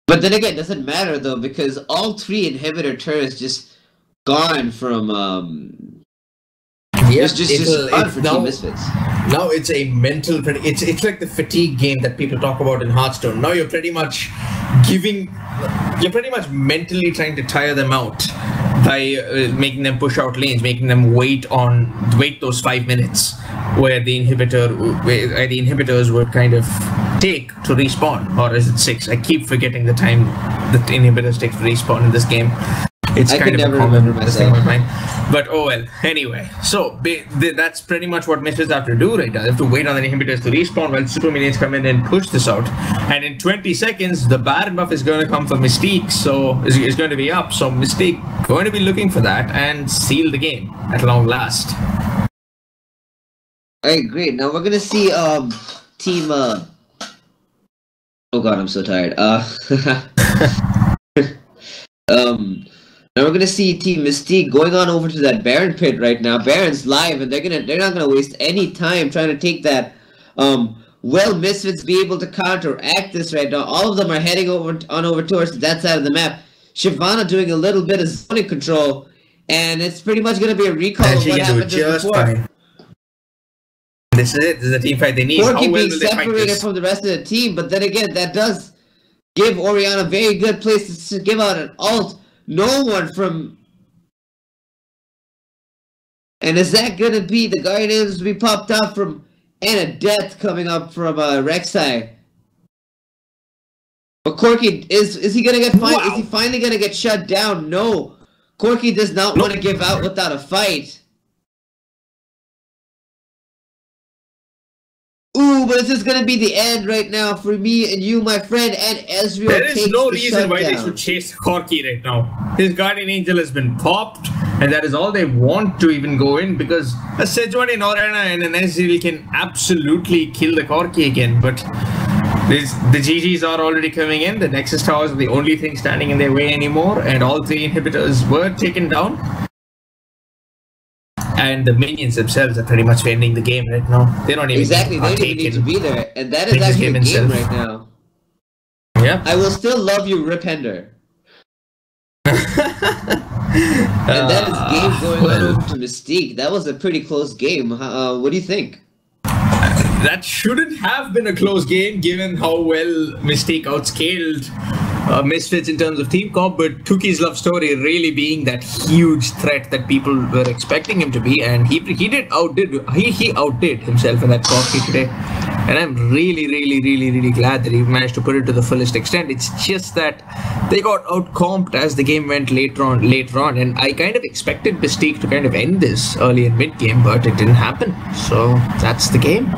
But then again, it doesn't matter though, because all 3 inhibitor turrets just gone from yeah, it's just fun for Team Misfits. Now it's a mental. It's like the fatigue game that people talk about in Hearthstone. Now you're pretty much mentally trying to tire them out by making them push out lanes, making them wait those 5 minutes where the inhibitors would kind of take to respawn, or is it 6? I keep forgetting the time that inhibitors take to respawn in this game. It's I kind could of never a common remember thing in myself. my mind. But oh well. Anyway, so that's pretty much what Misfits have to do right now. They have to wait on the inhibitors to respawn while super minions come in and push this out. And in 20 seconds, the Baron buff is going to come for Mystique, so is going to be up. So Mystique going to be looking for that and seal the game at long last. Alright, great. Now we're gonna see Team oh god, I'm so tired. Now we're gonna see Team Mystique going on over to that Baron pit right now. Baron's live, and they're not gonna waste any time trying to take that. Will Misfits be able to counteract this right now? All of them are heading over towards that side of the map. Shyvana doing a little bit of zoning control, and it's pretty much gonna be a recall of what happened just before. Fine. This is it. This is the team fight they need. Corky being separated from the rest of the team, but then again, that does give Orianna a very good place to give out an ult. No one from... And is that gonna be the Guardians to be popped out from... And a death coming up from Rek'Sai. But Corky, is he gonna get fined? Wow. Is he finally gonna get shut down? No. Corky does not want to give out without a fight. Ooh, but this is gonna be the end right now for me and you, my friend, and Ezreal. There is no reason why they should chase Corky right now. His Guardian Angel has been popped, and that is all they want to even go in, because a Sejuani, an Orianna, and an Ezreal can absolutely kill the Corky again. But the GGs are already coming in. The Nexus Towers are the only thing standing in their way anymore, and all 3 inhibitors were taken down. And the minions themselves are pretty much ending the game right now. They don't even they don't even need to be there, and that is actually a game right now. Yeah. I will still love you, Ripender. And that is game going on over to Mystique. That was a pretty close game. What do you think? That shouldn't have been a close game, given how well Mystique outscaled Misfits in terms of team comp, but Tuki's love story really being that huge threat that people were expecting him to be, and he outdid himself in that Corky today. And I'm really glad that he managed to put it to the fullest extent. It's just that they got out-comped as the game went later on, and I kind of expected Mystique to kind of end this early in mid-game, but it didn't happen. So that's the game.